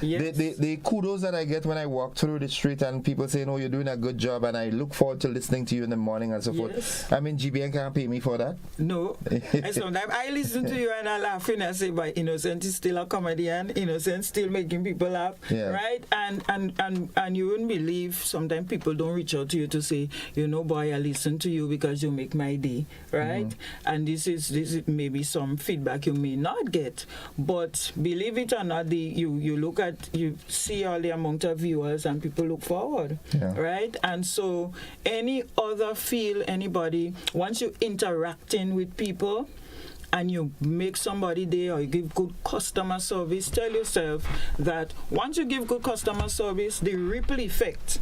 Yes. The kudos that I get when I walk through the street and people say, "No, you're doing a good job," and I look forward to listening to you in the morning and so forth. I mean, GBN can't pay me for that. No. And sometimes I listen to you and I laugh and I say, "But Innocent is still a comedian. Innocent still making people laugh, right?" And you wouldn't believe sometimes people don't reach out to you to say, "Boy, I listen to you because you make my day," right? And this is maybe some feedback you may not get, but believe it or not, you see all the amount of viewers and people look forward, right? And so anybody, once you're interacting with people and you make somebody day or you give good customer service, tell yourself that once you give good customer service, the ripple effect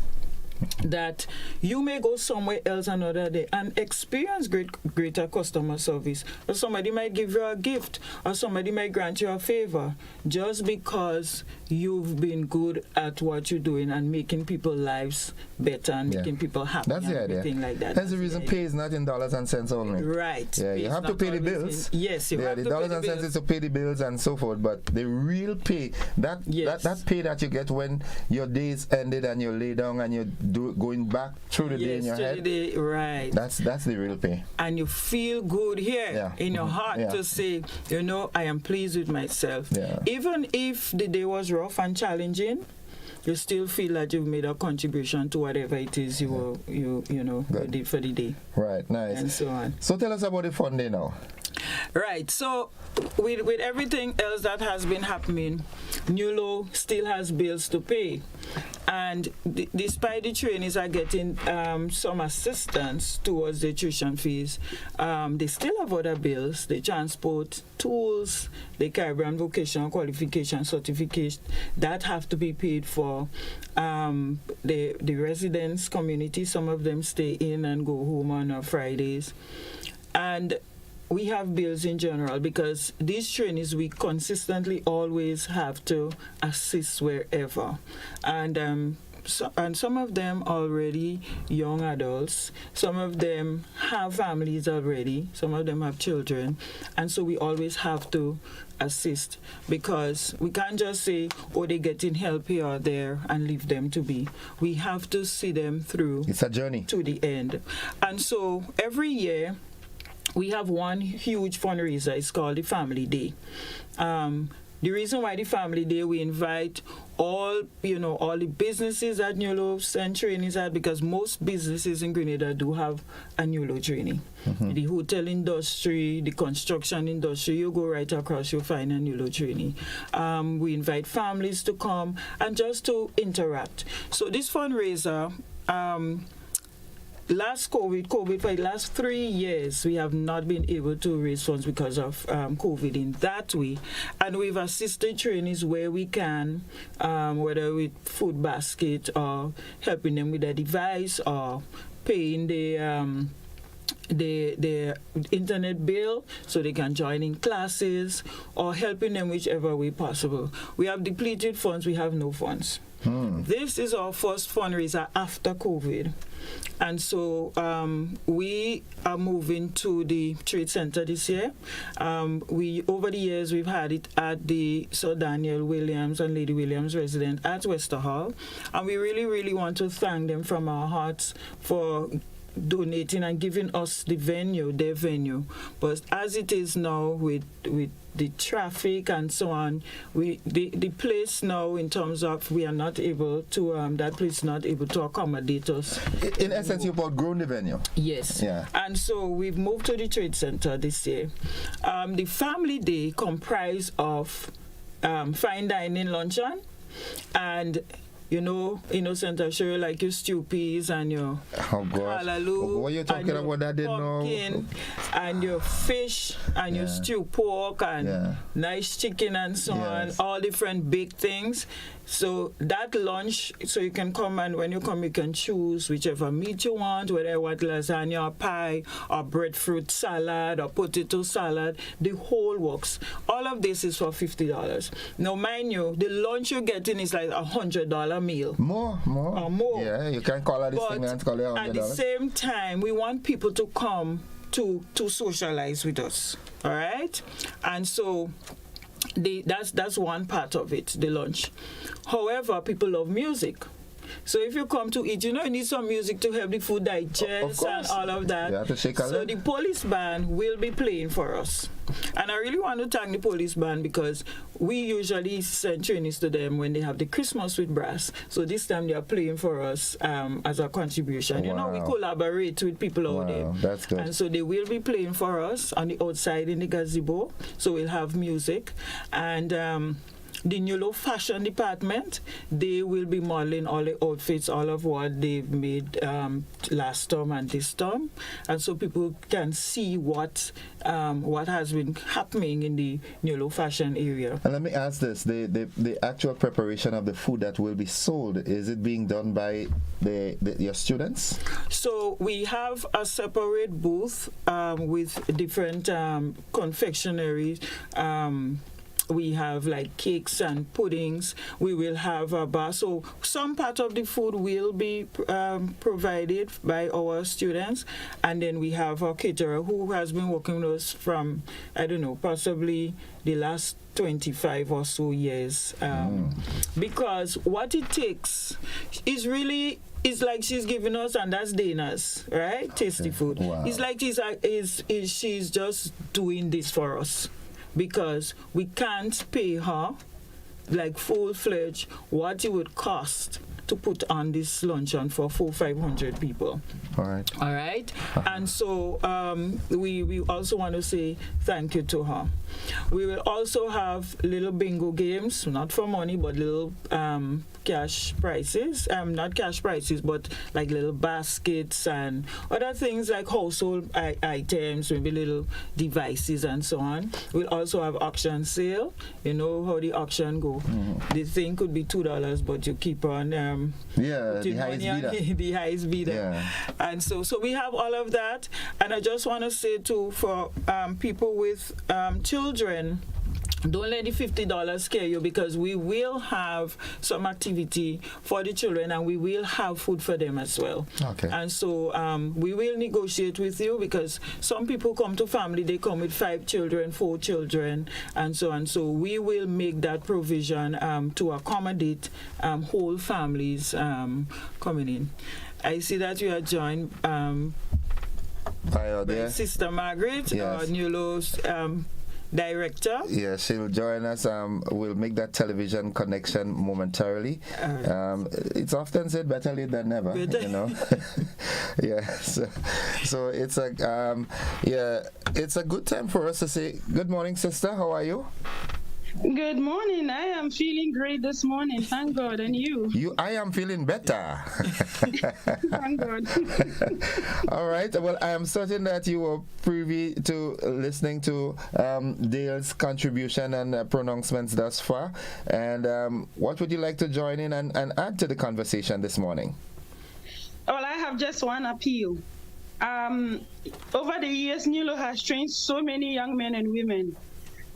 that you may go somewhere else another day and experience greater customer service, or somebody might give you a gift, or somebody might grant you a favor just because you've been good at what you're doing and making people's lives better and making people happy. That's the idea. Like that. That's the reason pay is not in dollars and cents only. Right. Yeah, you have to pay the bills. Yes, you have to pay the bills. The dollars and cents is to pay the bills and so forth, but the real pay, that pay that you get when your day's ended and you lay down and you're going back through the day in your head. Right. That's the real pay. And you feel good here in your heart to say, I am pleased with myself. Yeah. Even if the day was rough and challenging, you still feel that you've made a contribution to whatever it is you did for the day. Right, nice. And so on. So tell us about the fun day now. Right. So with everything else that has been happening, NEWLO still has bills to pay. And despite the trainees are getting some assistance towards the tuition fees, they still have other bills. The transport, tools, the Caribbean Vocational Qualification Certificate that have to be paid for. The residents community, some of them stay in and go home on Fridays. And we have bills in general because these trainees, we consistently always have to assist wherever. And some of them already young adults, some of them have families already, some of them have children, and so we always have to assist because we can't just say, oh, they're getting help here or there and leave them to be. We have to see them through. It's a journey. To the end. And so every year, we have one huge fundraiser. It's called the Family Day. The reason why the Family Day, we invite all the businesses at NEWLO send trainees out because most businesses in Grenada do have a NEWLO training. Mm-hmm. The hotel industry, the construction industry, you go right across, you'll find a NEWLO training. We invite families to come and just to interact. So this fundraiser, last COVID, for the last 3 years, we have not been able to raise funds because of COVID in that way. And we've assisted trainees where we can, whether with food basket or helping them with a device or paying the internet bill so they can join in classes or helping them whichever way possible. We have depleted funds, we have no funds. This is our first fundraiser after COVID. And so we are moving to the Trade Center this year. Over the years, we've had it at the Sir Daniel Williams and Lady Williams residence at Wester Hall. And we really, really want to thank them from our hearts for donating and giving us the venue, their venue. But as it is now with the traffic and so on, the place now, in terms of we are not able to, that place is not able to accommodate us. In essence, you've outgrown the venue. Yes. Yeah. And so we've moved to the Trade Center this year. The Family Day comprised of fine dining luncheon and innocent, I'm sure, like your stew peas and your kalaloo, what are you talking about that pumpkin, and your fish and your stew pork and nice chicken and so on, all different big things. So that lunch, so you can come, and when you come, you can choose whichever meat you want, whether you want lasagna or pie or breadfruit salad or potato salad, the whole works. All of this is for $50. Now, mind you, the lunch you're getting is like $100 meal. More. Yeah, you can call it this thing and call it $100. At the same time, we want people to come to socialize with us, all right? And so that's one part of it, the lunch. However, people love music. So if you come to eat, you need some music to help the food digest and all of that. You have to shake a so leg. The police band will be playing for us. And I really want to thank the police band because we usually send trainees to them when they have the Christmas with brass. So this time they are playing for us as a contribution. Wow. We collaborate with people out there. That's good. And so they will be playing for us on the outside in the gazebo. So we'll have music. And the NEWLO fashion department, they will be modeling all the outfits, all of what they've made last term and this term, and so people can see what has been happening in the NEWLO fashion area. And let me ask this: the actual preparation of the food that will be sold, is it being done by your students? So we have a separate booth with different confectioneries. We have like cakes and puddings. We will have a bar. So some part of the food will be provided by our students. And then we have a caterer who has been working with us from, I don't know, possibly the last 25 or so years. Because what it takes is really... It's like she's giving us, and that's Dana's, right? Tasty food. Wow. It's like she's just doing this for us. Because we can't pay her like full-fledged what it would cost to put on this luncheon for 400-500 people. All right. All right. And so we also want to say thank you to her. We will also have little bingo games, not for money, but little cash prizes. Not cash prizes, but like little baskets and other things like household items, maybe little devices and so on. We'll also have auction sale. You know how the auction go. The thing could be $2, but you keep on the highest bidder. The highest bidder. Yeah. And so we have all of that. And I just want to say too, for people with children, don't let the $50 scare you, because we will have some activity for the children and we will have food for them as well. Okay. And so we will negotiate with you, because some people come to family, they come with 5 children, 4 children, and so on. So we will make that provision to accommodate whole families coming in. I see that you are joined by Sister Margaret, our NEWLO's director. Yeah, she'll join us. We'll make that television connection momentarily. It's often said, better late than never. You know. Yeah. So it's a it's a good time for us to say good morning, sister. How are you? Good morning. I am feeling great this morning. Thank God. And you? I am feeling better. Thank God. All right. Well, I am certain that you were privy to listening to Dale's contribution and pronouncements thus far. And what would you like to join in and add to the conversation this morning? Well, I have just one appeal. Over the years, NEWLO has trained so many young men and women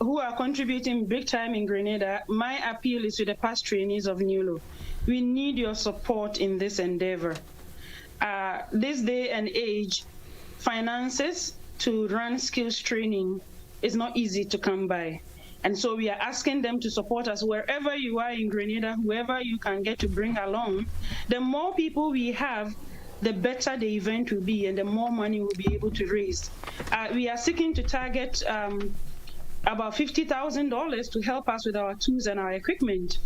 who are contributing big time in Grenada. My appeal is to the past trainees of NEWLO. We need your support in this endeavor. This day and age, finances to run skills training is not easy to come by. And so we are asking them to support us wherever you are in Grenada, whoever you can get to bring along. The more people we have, the better the event will be and the more money we'll be able to raise. We are seeking to target about $50,000 to help us with our tools and our equipment.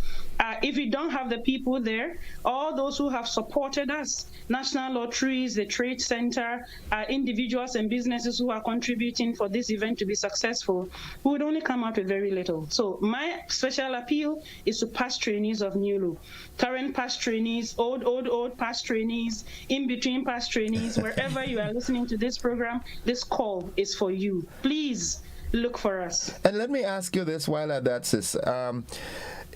If we don't have the people there, all those who have supported us, National Lotteries, the Trade Center, individuals and businesses who are contributing for this event to be successful, we would only come out with very little. So my special appeal is to past trainees of NEWLO, current past trainees, old past trainees, in-between past trainees, wherever you are listening to this program, this call is for you. Please look for us. And let me ask you this while at that, sis.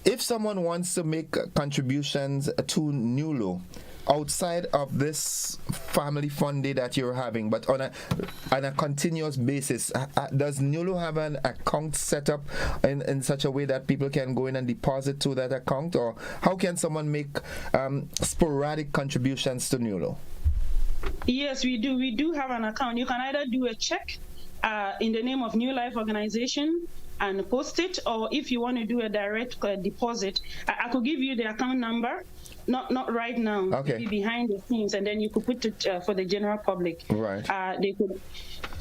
If someone wants to make contributions to NEWLO outside of this family fun day that you're having, but on a continuous basis, does NEWLO have an account set up in such a way that people can go in and deposit to that account? Or how can someone make sporadic contributions to NEWLO? Yes, we do. We do have an account. You can either do a check in the name of New Life Organization and post it, or if you want to do a direct deposit, I could give you the account number, not right now, maybe behind the scenes, and then you could put it for the general public. Right. They could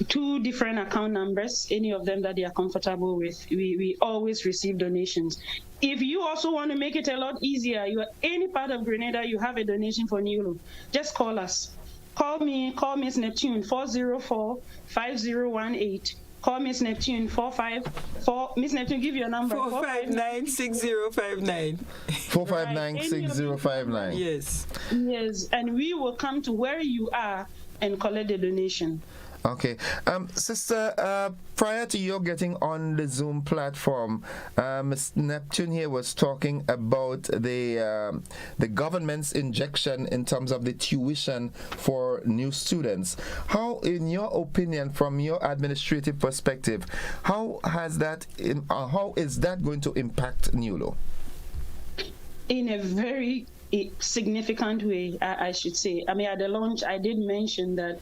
2 different account numbers, any of them that they are comfortable with. We always receive donations. If you also want to make it a lot easier, you are any part of Grenada, you have a donation for NEWLO, just call us. Call Miss Neptune, 404-5018. Call Miss Neptune, 454. Miss Neptune, give your number. 459-6059. 459-6059. Yes. Yes, and we will come to where you are and collect the donation. Okay. Sister, prior to you getting on the Zoom platform, Ms. Neptune here was talking about the government's injection in terms of the tuition for new students. How, in your opinion, from your administrative perspective, how is that going to impact NEWLO? In a very significant way, I should say. I mean, at the launch, I did mention that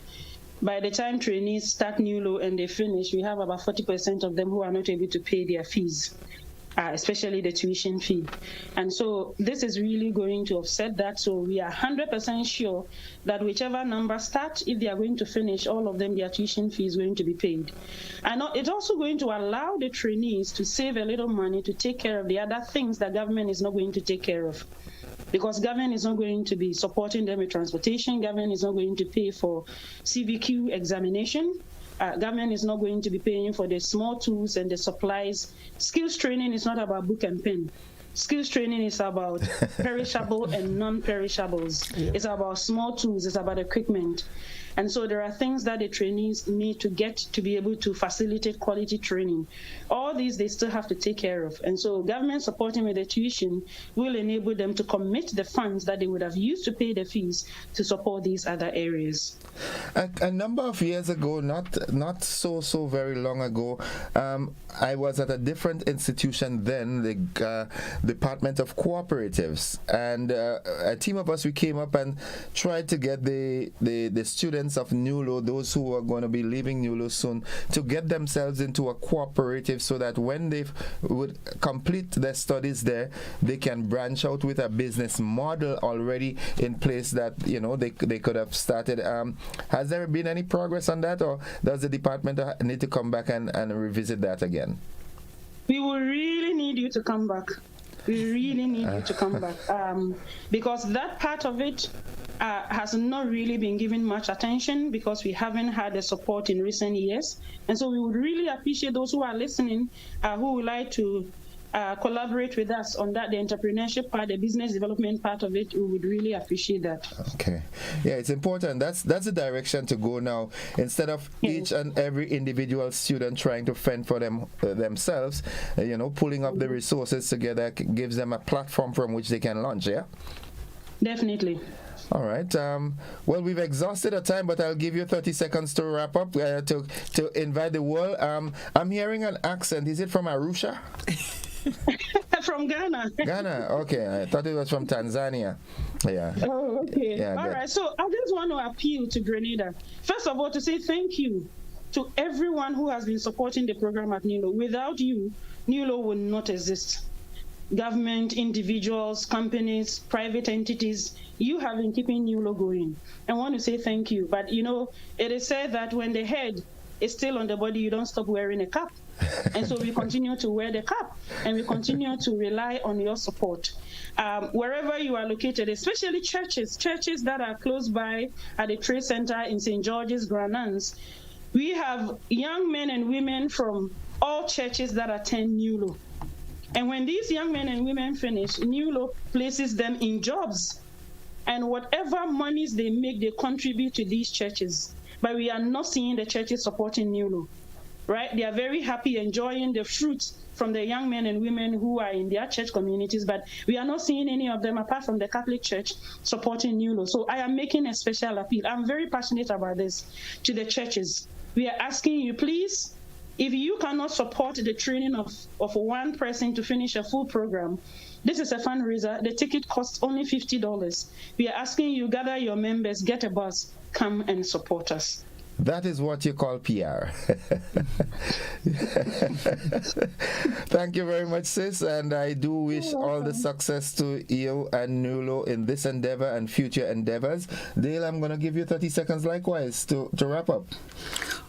by the time trainees start NEWLO and they finish, we have about 40% of them who are not able to pay their fees, especially the tuition fee. And so this is really going to offset that. So we are 100% sure that whichever number starts, if they are going to finish, all of them, their tuition fee is going to be paid. And it's also going to allow the trainees to save a little money to take care of the other things that government is not going to take care of. because government is not going to be supporting them with transportation. Government is not going to pay for CVQ examination. Government is not going to be paying for the small tools and the supplies. Skills training is not about book and pen. Skills training is about perishable and non-perishables. It's about small tools. It's about equipment. And so there are things that the trainees need to get to be able to facilitate quality training. All these they still have to take care of. And so government supporting with the tuition will enable them to commit the funds that they would have used to pay the fees to support these other areas. A number of years ago, not so very long ago, I was at a different institution then, the Department of Cooperatives, and a team of us, we came up and tried to get the students of NEWLO, those who are going to be leaving NEWLO soon, to get themselves into a cooperative so that when they would complete their studies there, they can branch out with a business model already in place that they could have started. Has there been any progress on that, or does the department need to come back and revisit that again? We will really need you to come back. We really need you to come back because that part of it has not really been given much attention because we haven't had the support in recent years. And so we would really appreciate those who are listening who would like to collaborate with us on that, the entrepreneurship part, the business development part of it. We would really appreciate that. Okay. Yeah, it's important. That's the direction to go now. Instead of each and every individual student trying to fend for themselves, pulling up the resources together gives them a platform from which they can launch, yeah? Definitely. All right. Well, we've exhausted our time, but I'll give you 30 seconds to wrap up, to invite the world. I'm hearing an accent. Is it from Arusha? From Ghana. Ghana, okay. I thought it was from Tanzania. Yeah. Oh, okay. Yeah, all right. So I just want to appeal to Grenada. First of all, to say thank you to everyone who has been supporting the program at NEWLO. Without you, NEWLO would not exist. Government, individuals, companies, private entities, you have been keeping NEWLO going. I want to say thank you. But, it is said that when the head is still on the body, you don't stop wearing a cap. And so we continue to wear the cap, and we continue to rely on your support. Wherever you are located, especially churches that are close by at the Trade Center in St. George's, Granans, we have young men and women from all churches that attend NEWLO. And when these young men and women finish, NEWLO places them in jobs. And whatever monies they make, they contribute to these churches. But we are not seeing the churches supporting NEWLO, right? They are very happy enjoying the fruits from the young men and women who are in their church communities, but we are not seeing any of them, apart from the Catholic Church, supporting NEWLO. So I am making a special appeal. I'm very passionate about this to the churches. We are asking you, please, if you cannot support the training of one person to finish a full program, this is a fundraiser. The ticket costs only $50. We are asking you, gather your members, get a bus, come and support us. That is what you call PR. Thank you very much, sis, and I do wish all the success to you and NEWLO in this endeavor and future endeavors. Dale, I'm going to give you 30 seconds likewise to wrap up.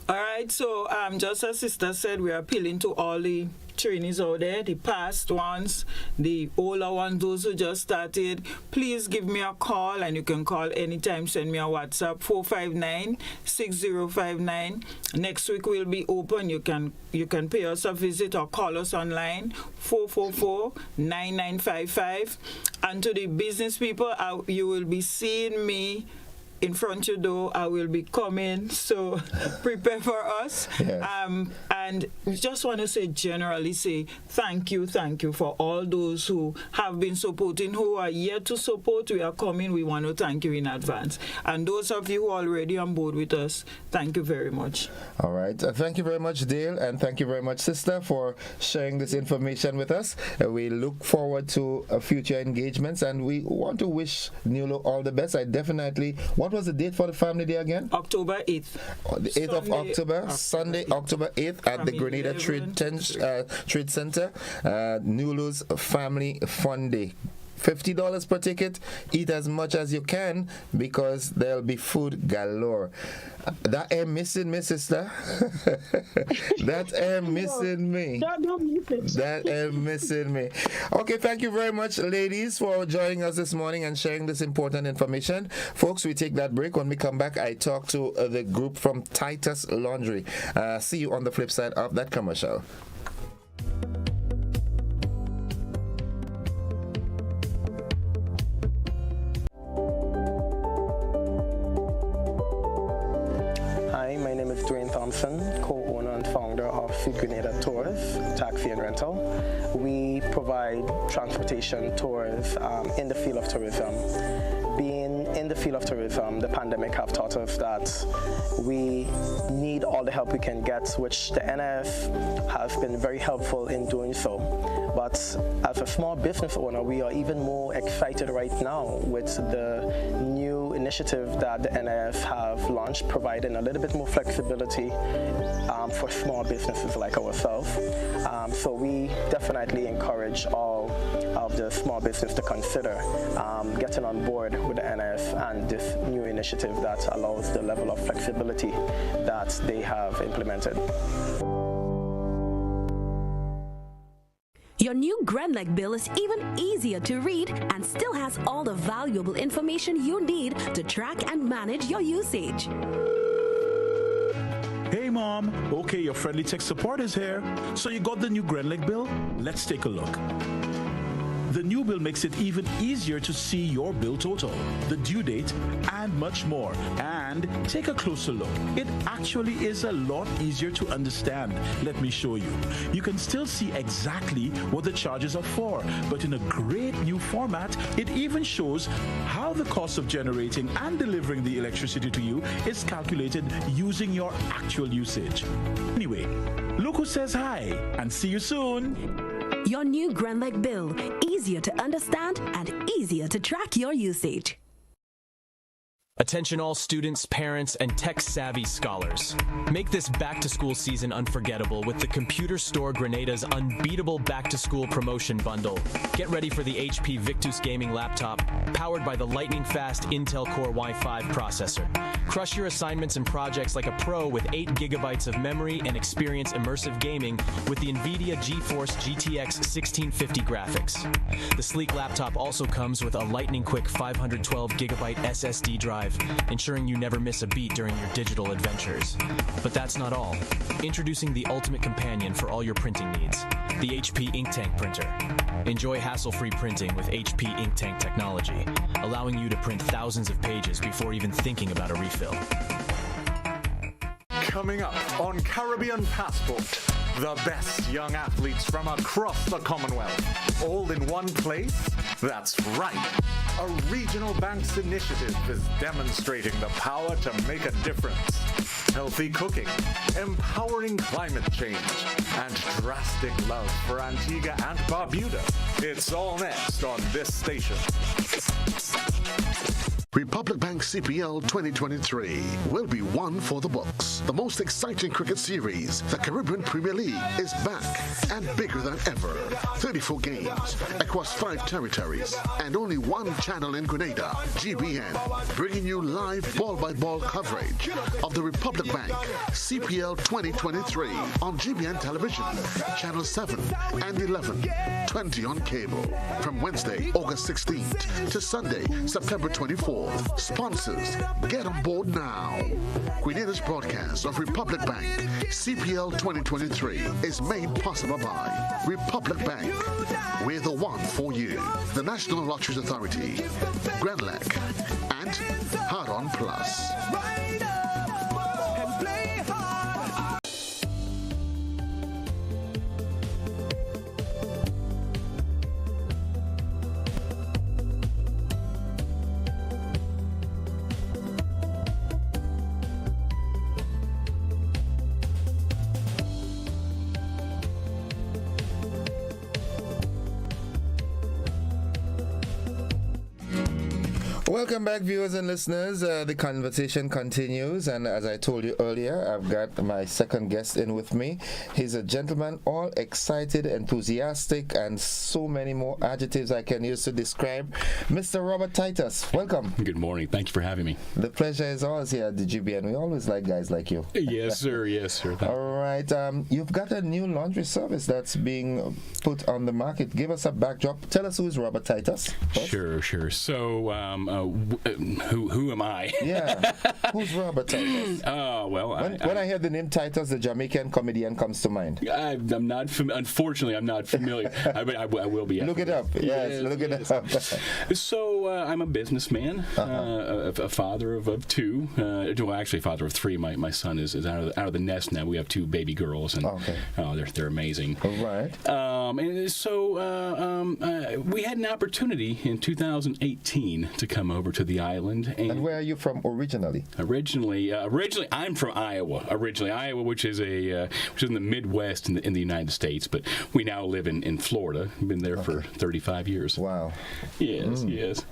All right, so just as Sister said, we are appealing to all the trainees out there, the past ones, the older ones, those who just started. Please give me a call, and you can call anytime. Send me a WhatsApp, 459-6059. Next week we'll be open. You can pay us a visit or call us online, 444-9955. And to the business people, you will be seeing me in front of your door. I will be coming, so prepare for us. Yes. And we just want to generally say thank you for all those who have been supporting, who are yet to support. We are coming. We want to thank you in advance. And those of you who are already on board with us, thank you very much. All right. Thank you very much, Dale, and thank you very much, Sister, for sharing this information with us. We look forward to future engagements, and we want to wish NEWLO all the best. What was the date for the family day again? October 8th. The 8th of October, Sunday, October 8th at the Grenada Trade Center. NEWLO's Family Fun Day. $50 per ticket. Eat as much as you can because there'll be food galore. That ain't missing me, sister. That ain't missing me. Don't miss it. That ain't missing me. Okay, thank you very much, ladies, for joining us this morning and sharing this important information. Folks, we take that break. When we come back, I talk to the group from Titus Laundry. See you on the flip side of that commercial. Hi, my name is Dwayne Thompson, co-owner and founder of Grenada Tours, Taxi and Rental. We provide transportation tours in the field of tourism. Being in the field of tourism, the pandemic have taught us that we need all the help we can get, which the NIF has been very helpful in doing so. But as a small business owner, we are even more excited right now with the new initiative that the NIF have launched, providing a little bit more flexibility for small businesses like ourselves. So we definitely encourage all of the small business to consider getting on board with the NIF and this new initiative that allows the level of flexibility that they have implemented. Your new GrenLeg bill is even easier to read and still has all the valuable information you need to track and manage your usage. Hey Mom, okay, your friendly tech support is here. So you got the new GrenLeg bill? Let's take a look. The new bill makes it even easier to see your bill total, the due date, and much more. And take a closer look. It actually is a lot easier to understand. Let me show you. You can still see exactly what the charges are for, but in a great new format, it even shows how the cost of generating and delivering the electricity to you is calculated using your actual usage. Anyway, look who says hi, and see you soon. Your new GrenLeg bill, easier to understand and easier to track your usage. Attention all students, parents, and tech-savvy scholars. Make this back-to-school season unforgettable with the Computer Store Grenada's unbeatable back-to-school promotion bundle. Get ready for the HP Victus gaming laptop, powered by the lightning-fast Intel Core i5 processor. Crush your assignments and projects like a pro with 8 gigabytes of memory and experience immersive gaming with the NVIDIA GeForce GTX 1650 graphics. The sleek laptop also comes with a lightning-quick 512 gigabyte SSD drive, ensuring you never miss a beat during your digital adventures. But that's not all. Introducing the ultimate companion for all your printing needs, the HP Inktank printer. Enjoy hassle-free printing with HP Inktank technology, allowing you to print thousands of pages before even thinking about a refill. Coming up on Caribbean Passport, the best young athletes from across the Commonwealth, all in one place? That's right. A regional banks initiative is demonstrating the power to make a difference. Healthy cooking, empowering climate change, and drastic love for Antigua and Barbuda. It's all next on this station. Republic Bank CPL 2023 will be one for the books. The most exciting cricket series, the Caribbean Premier League, is back and bigger than ever. 34 games across 5 territories and only one channel in Grenada, GBN, bringing you live ball-by-ball coverage of the Republic Bank CPL 2023 on GBN Television, Channel 7 and 11, 20 on cable, from Wednesday, August 16th to Sunday, September 24th. Sponsors, get on board now. Grenada's broadcast of Republic Bank CPL 2023 is made possible by Republic Bank. We're the one for you. The National Lotteries Authority, GrenLeg, and Hard On Plus. Welcome back, viewers and listeners. The conversation continues, and as I told you earlier, I've got my second guest in with me. He's a gentleman, all excited, enthusiastic, and so many more adjectives I can use to describe Mr. Robert Titus. Welcome. Good morning. Thank you for having me. The pleasure is ours here at the GBN. We always like guys like you. Yes, sir. Yes, sir. All right. You've got a new laundry service that's being put on the market. Give us a backdrop. Tell us who is Robert Titus first. Sure. So, who am I? Yeah. Who's Robert Titus? Well, when I hear the name Titus, the Jamaican comedian comes to mind. I'm not. Unfortunately, I'm not familiar. I will be. Look it up. Yes, look it up. So I'm a businessman, a father of two. Well, actually, father of three. My son is out of the nest now. We have two baby girls, and they're amazing. All right. And so we had an opportunity in 2018 to come over to the island. And where are you from originally? Originally, I'm from Iowa. Iowa, which is in the Midwest in the United States, but we now live in Florida. We've been there for 35 years. Wow. Yes.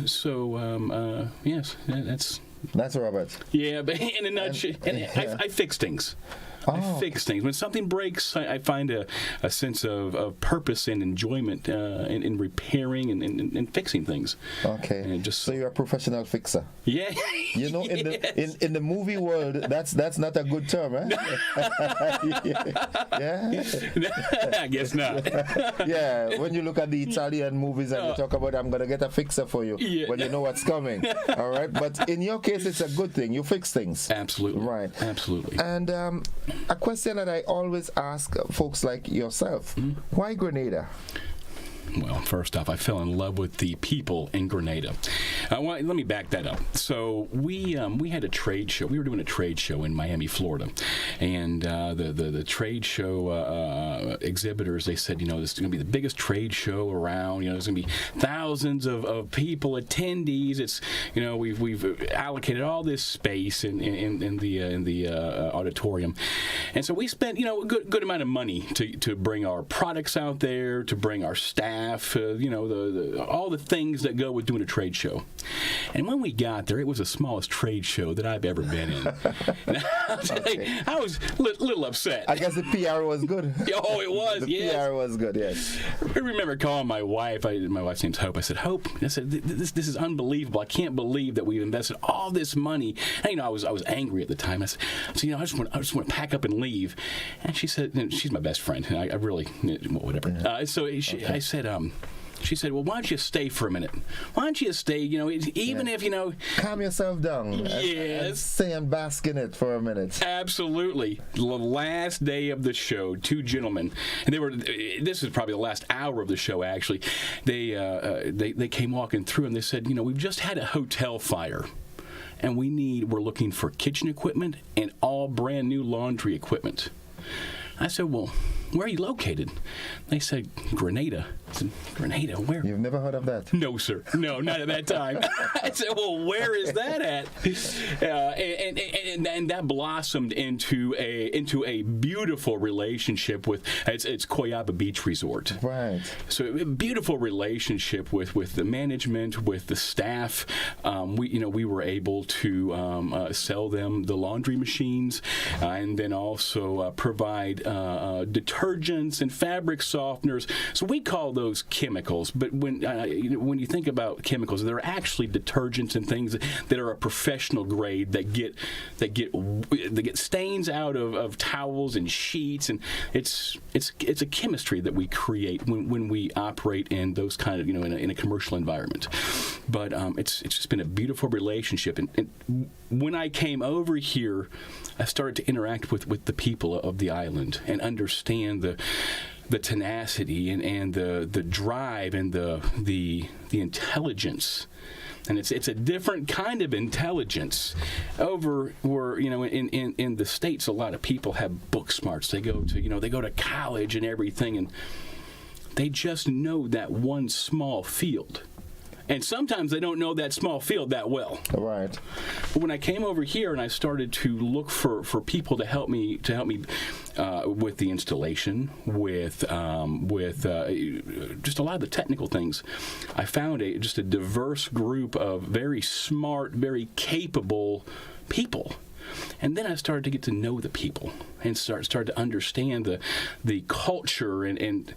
So yes, that's Robert. Yeah, but in a nutshell, I fix things. I fix things. When something breaks, I find a sense of purpose and enjoyment in repairing and fixing things. Okay. And so you're a professional fixer. Yeah. You know, in the movie world, that's not a good term, eh? Yeah. I guess not. Yeah. When you look at the Italian movies and you talk about, I'm gonna get a fixer for you. Yeah. Well, you know what's coming. All right. But in your case, it's a good thing. You fix things. Absolutely. Right. Absolutely. And a question that I always ask folks like yourself, why Grenada? Well, first off, I fell in love with the people in Grenada. Let me back that up. So we had a trade show. We were doing a trade show in Miami, Florida, and the trade show exhibitors, they said, this is going to be the biggest trade show around. There's going to be thousands of people, attendees. It's we've allocated all this space in the auditorium, and so we spent a good amount of money to bring our products out there, to bring our staff. All the things that go with doing a trade show. And when we got there, it was the smallest trade show that I've ever been in. I was a little upset. I guess the PR was good. Oh, it was, the PR was good, yes. I remember calling my wife. My wife's name's Hope. I said, Hope, this is unbelievable. I can't believe that we've invested all this money. And, I was angry at the time. I said, I just want to pack up and leave. And she said, she's my best friend. And I really, whatever. Yeah. I said, she said, well, why don't you stay for a minute? Why don't you stay, even if, calm yourself down. Yes. And stay and bask in it for a minute. Absolutely. The last day of the show, two gentlemen, and this is probably the last hour of the show, actually. They came walking through and they said, we've just had a hotel fire. And we're looking for kitchen equipment and all brand new laundry equipment. I said, well, where are you located? They said, Grenada. I said, Grenada? Where? You've never heard of that? No, sir. No, not at that time. I said, well, where is that at? And that blossomed into a beautiful relationship with, it's Coyaba Beach Resort. Right. So a beautiful relationship with the management, with the staff. We were able to sell them the laundry machines and then also provide detergents and fabric softeners. So we call those chemicals, but when you think about chemicals, they're actually detergents and things that are a professional grade that get stains out of towels and sheets, and it's a chemistry that we create when we operate in those kind of in a commercial environment. But it's just been a beautiful relationship, and when I came over here, I started to interact with the people of the island and understand the tenacity and the drive and the intelligence. And it's a different kind of intelligence. Over where in the States, a lot of people have book smarts. They go to college and everything, and they just know that one small field. And sometimes they don't know that small field that well. Right. But when I came over here and I started to look for people to help me with the installation, with just a lot of the technical things, I found just a diverse group of very smart, very capable people. And then I started to get to know the people and started to understand the culture and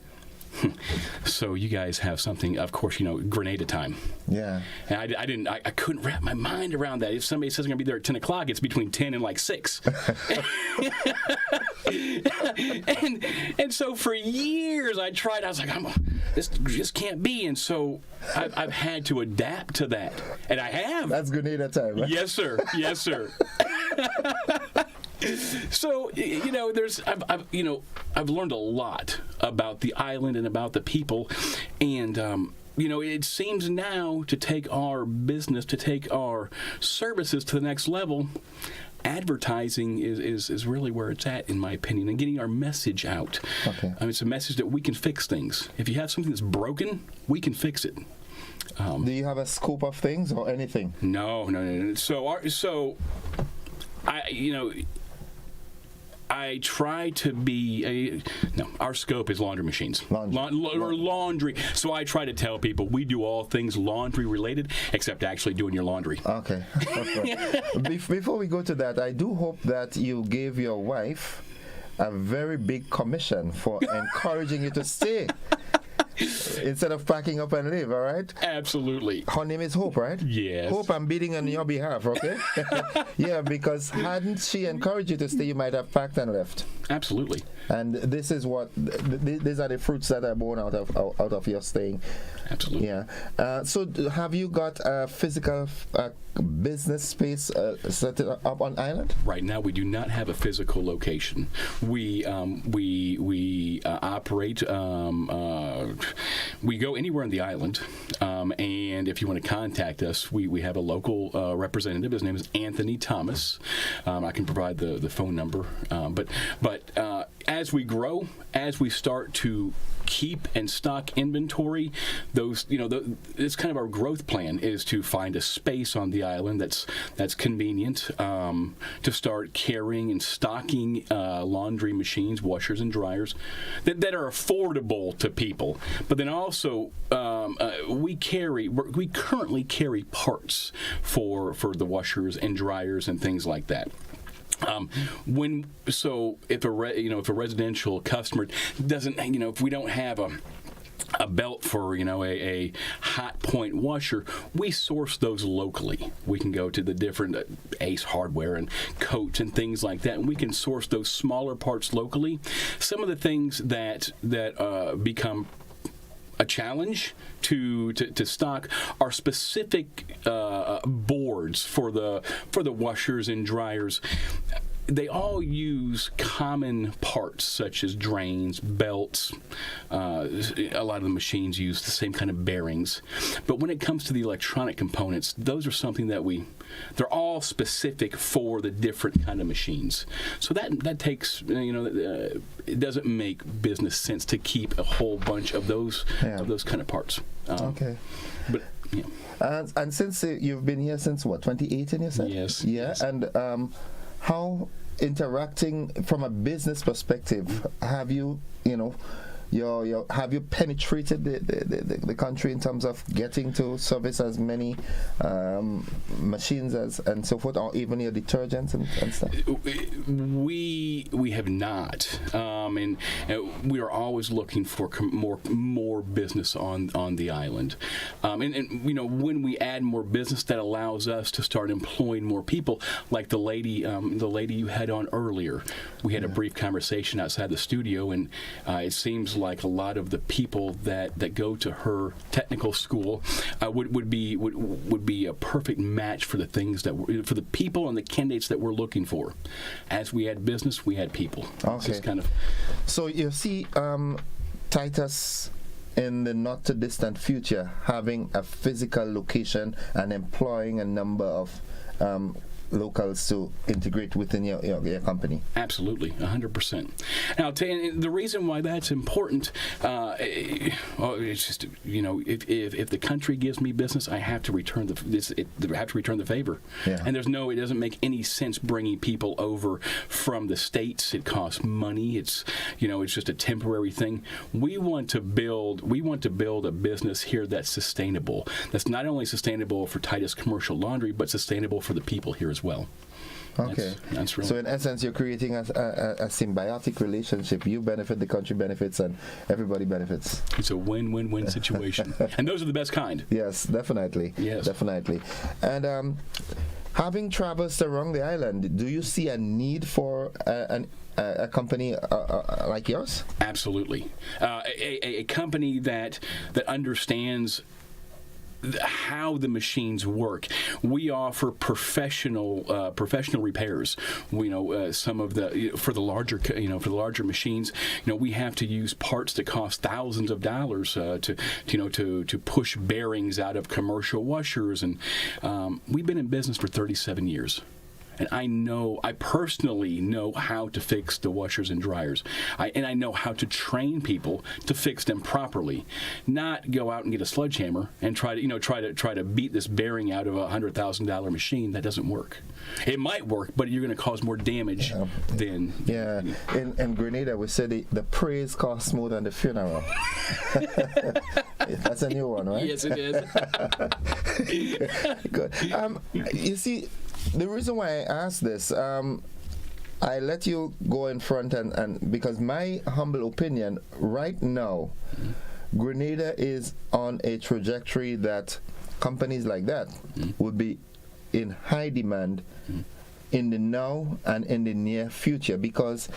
so you guys have something, of course, Grenada time. Yeah. And I couldn't wrap my mind around that. If somebody says they're going to be there at 10 o'clock, it's between 10 and like 6. and so for years I tried. I was like, this just can't be. And so I've had to adapt to that. And I have. That's Grenada time. Right? Yes, sir. Yes, sir. So I've learned a lot about the island and about the people, and it seems now to take our business, to take our services to the next level. Advertising is really where it's at, in my opinion, and getting our message out. Okay. It's a message that we can fix things. If you have something that's broken, we can fix it. Do you have a scope of things or anything? No. I try to be our scope is laundry machines. Laundry. So I try to tell people we do all things laundry related except actually doing your laundry. Okay. Before we go to that, I do hope that you gave your wife a very big commission for encouraging you to stay. Instead of packing up and leave, all right? Absolutely. Her name is Hope, right? Yes. Hope, I'm bidding on your behalf, okay? Yeah, because hadn't she encouraged you to stay, you might have packed and left. Absolutely. And this is these are the fruits that are born out of your staying. Absolutely. Yeah. So have you got a physical business space set up on island? Right now, we do not have a physical location. We operate. We go anywhere on the island, and if you want to contact us, we have a local representative. His name is Anthony Thomas. I can provide the phone number. But as we grow, as we start to keep and stock inventory, it's kind of our growth plan is to find a space on the island that's convenient to start carrying and stocking laundry machines, washers and dryers that are affordable to people. But then also we currently carry parts for the washers and dryers and things like that. If a residential customer doesn't, if we don't have a belt for a hot point washer, we source those locally. We can go to the different Ace Hardware and Coach and things like that, and we can source those smaller parts locally. Some of the things that become a challenge to stock are specific boards for the washers and dryers. They all use common parts such as drains, belts. A lot of the machines use the same kind of bearings. But when it comes to the electronic components, those are something that they're all specific for the different kind of machines. So that takes, it doesn't make business sense to keep a whole bunch of those kind of parts. Okay. But yeah. And since you've been here since what, 2018, you said? Yes. Yeah. Yes. And how interacting from a business perspective have you have you penetrated the country in terms of getting to service as many machines and so forth, or even your detergents and stuff? We have not, and we are always looking for more business on the island, and when we add more business, that allows us to start employing more people, like the lady you had on earlier. We had a brief conversation outside the studio, and it seems like a lot of the people that go to her technical school would be a perfect match for the things for the people and the candidates that we're looking for. As we had business, we had people. Okay. So you see, Titus in the not too distant future having a physical location and employing a number of locals to integrate within your company. Absolutely, 100%. Now, I'll tell you, the reason why that's important, it's just, you know, if the country gives me business, I have to return the favor. Yeah. And it doesn't make any sense bringing people over from the States. It costs money. It's just a temporary thing. We want to build a business here that's sustainable. That's not only sustainable for Titus Commercial Laundry, but sustainable for the people here as well. Okay. That's real. So in essence, you're creating a symbiotic relationship. You benefit, the country benefits, and everybody benefits. It's a win-win-win situation. And those are the best kind. Yes, definitely. Yes. Definitely. And having traversed around the island, do you see a need for a company like yours? Absolutely. A company that understands how the machines work. We offer professional repairs. Some of for the larger machines, we have to use parts that cost thousands of dollars to push bearings out of commercial washers, and we've been in business for 37 years. And I personally know how to fix the washers and dryers. I know how to train people to fix them properly, not go out and get a sledgehammer and try to beat this bearing out of a $100,000 machine. That doesn't work. It might work, but you're going to cause more damage than. Yeah. In Grenada, we said the praise costs more than the funeral. That's a new one, right? Yes, it is. Good. You see, the reason why I asked this, I let you go in front and because my humble opinion right now, Grenada is on a trajectory that companies like that would be in high demand in the now and in the near future, because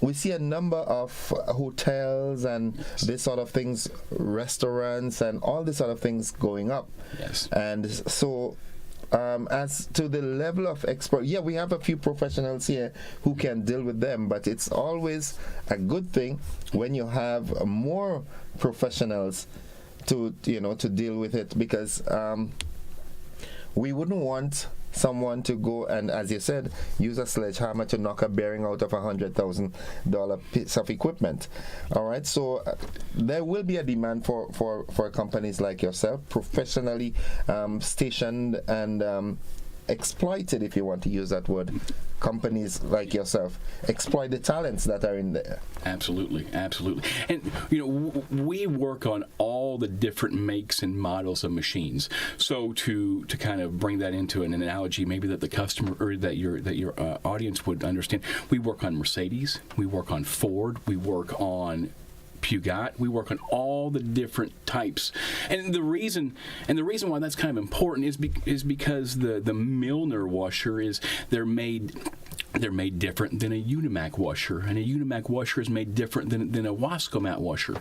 we see a number of hotels and this sort of things, restaurants and all this sort of things going up. Yes. And so as to the level of expert, we have a few professionals here who can deal with them, but it's always a good thing when you have more professionals to deal with it, because we wouldn't want someone to go and, as you said, use a sledgehammer to knock a bearing out of $100,000 piece of equipment. All right, so there will be a demand for companies like yourself, professionally stationed and exploited, if you want to use that word. Companies like yourself exploit the talents that are in there. Absolutely. And we work on all the different makes and models of machines. So to kind of bring that into an analogy, maybe that the customer or that your audience would understand, we work on Mercedes, we work on Ford, we work on Peugeot, we work on all the different types, and the reason why that's kind of important is because the Milner washer they're made different than a Unimac washer, and a Unimac washer is made different than a Wascomat washer.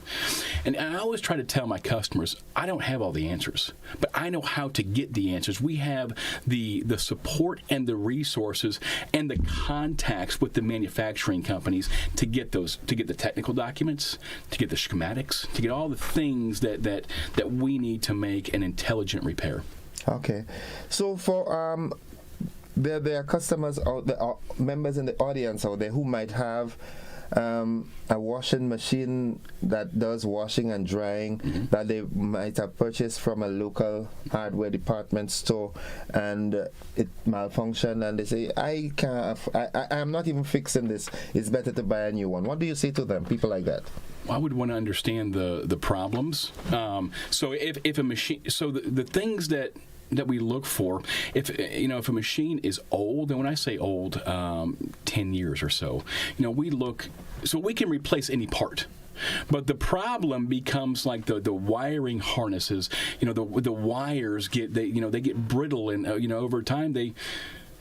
And I always try to tell my customers, I don't have all the answers, but I know how to get the answers. We have the support and the resources and the contacts with the manufacturing companies to get the technical documents, to get the schematics, to get all the things that we need to make an intelligent repair. Okay, so for there are customers out there, members in the audience out there who might have a washing machine that does washing and drying that they might have purchased from a local hardware department store, and it malfunctioned, and they say, I am not even fixing this, it's better to buy a new one. What do you say to them, people like that? I would want to understand the problems. So if a machine, so the things that we look for, if a machine is old, and when I say old, 10 years or so, we look, so we can replace any part. But the problem becomes like the wiring harnesses. The wires they get brittle, and over time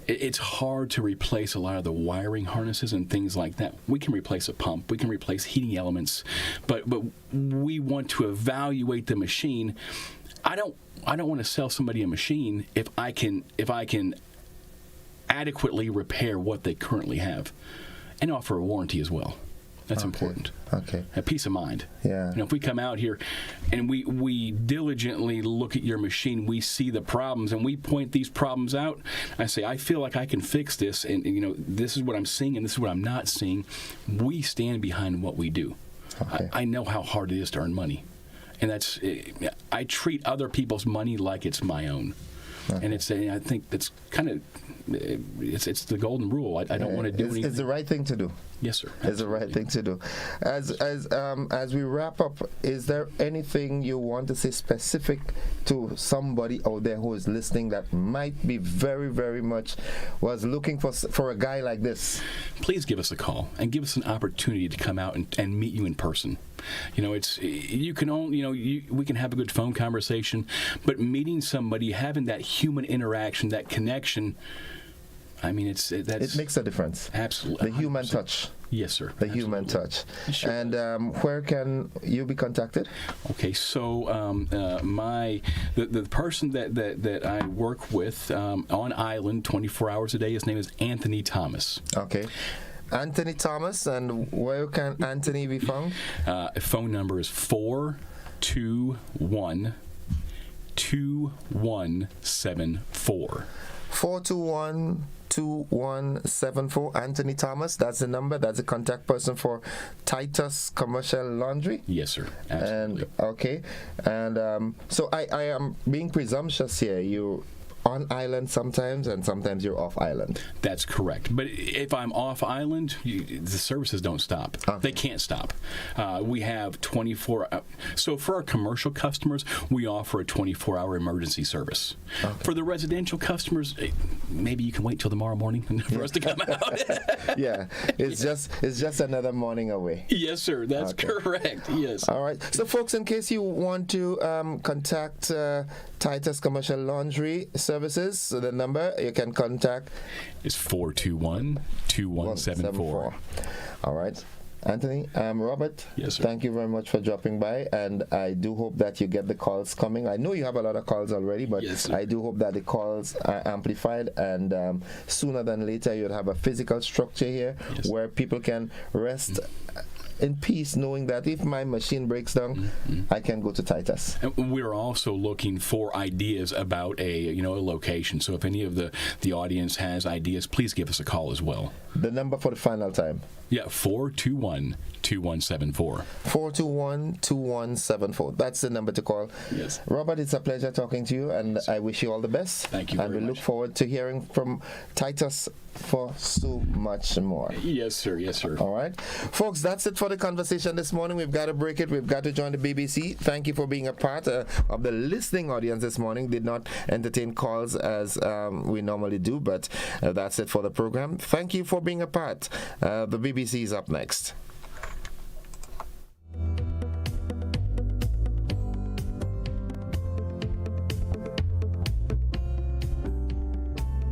it's hard to replace a lot of the wiring harnesses and things like that. We can replace a pump, we can replace heating elements, but we want to evaluate the machine. I don't want to sell somebody a machine if I can adequately repair what they currently have and offer a warranty as well. That's important. Okay. A peace of mind. Yeah. You know, if we come out here and we diligently look at your machine, we see the problems and we point these problems out. I say, I feel like I can fix this, and you know, this is what I'm seeing and this is what I'm not seeing. We stand behind what we do. Okay. I know how hard it is to earn money, and I treat other people's money like it's my own. Okay. And I think that's kind of it's the golden rule. I don't want to do anything. It's the right thing to do. Yes, sir. It's the right thing to do. As we wrap up, is there anything you want to say specific to somebody out there who is listening that might be very, very much was looking for a guy like this? Please give us a call and give us an opportunity to come out and meet you in person. You know, we can have a good phone conversation, but meeting somebody, having that human interaction, that connection, I mean, it makes a difference. Absolutely. The human touch. Yes, sir. The human touch. Sure. And where can you be contacted? Okay, so the person that I work with on island 24 hours a day, his name is Anthony Thomas. Okay. Anthony Thomas, and where can Anthony be found? Phone number is 421-2174. 421-2174. Anthony Thomas, that's the number. That's the contact person for Titus Commercial Laundry. Yes, sir. Absolutely. So I am being presumptuous here. You on island sometimes, and sometimes you're off island. That's correct. But if I'm off island, the services don't stop. Okay. They can't stop. We have 24. So for our commercial customers, we offer a 24-hour emergency service. Okay. For the residential customers, maybe you can wait till tomorrow morning for us to come out. Yeah, it's just another morning away. Yes, sir. That's correct. Yes. All right. So, folks, in case you want to contact Titus Commercial Laundry Services, so the number you can contact is 421-2174. All right. Anthony, Robert, yes, sir. Thank you very much for dropping by, and I do hope that you get the calls coming. I know you have a lot of calls already, but yes, I do hope that the calls are amplified, and sooner than later you'll have a physical structure here where people can rest in peace, knowing that if my machine breaks down, I can go to Titus. And we're also looking for ideas about a location. So if any of the audience has ideas, please give us a call as well. The number for the final time. Yeah, 421-2174. 421-2174. That's the number to call. Yes. Robert, it's a pleasure talking to you, and I wish you all the best. Thank you very much. And we look forward to hearing from Titus for so much more. Yes, sir. Yes, sir. All right. Folks, that's it for the conversation this morning. We've got to break it. We've got to join the BBC. Thank you for being a part of the listening audience this morning. Did not entertain calls as we normally do, but that's it for the program. Thank you for being a part. The BBC is up next.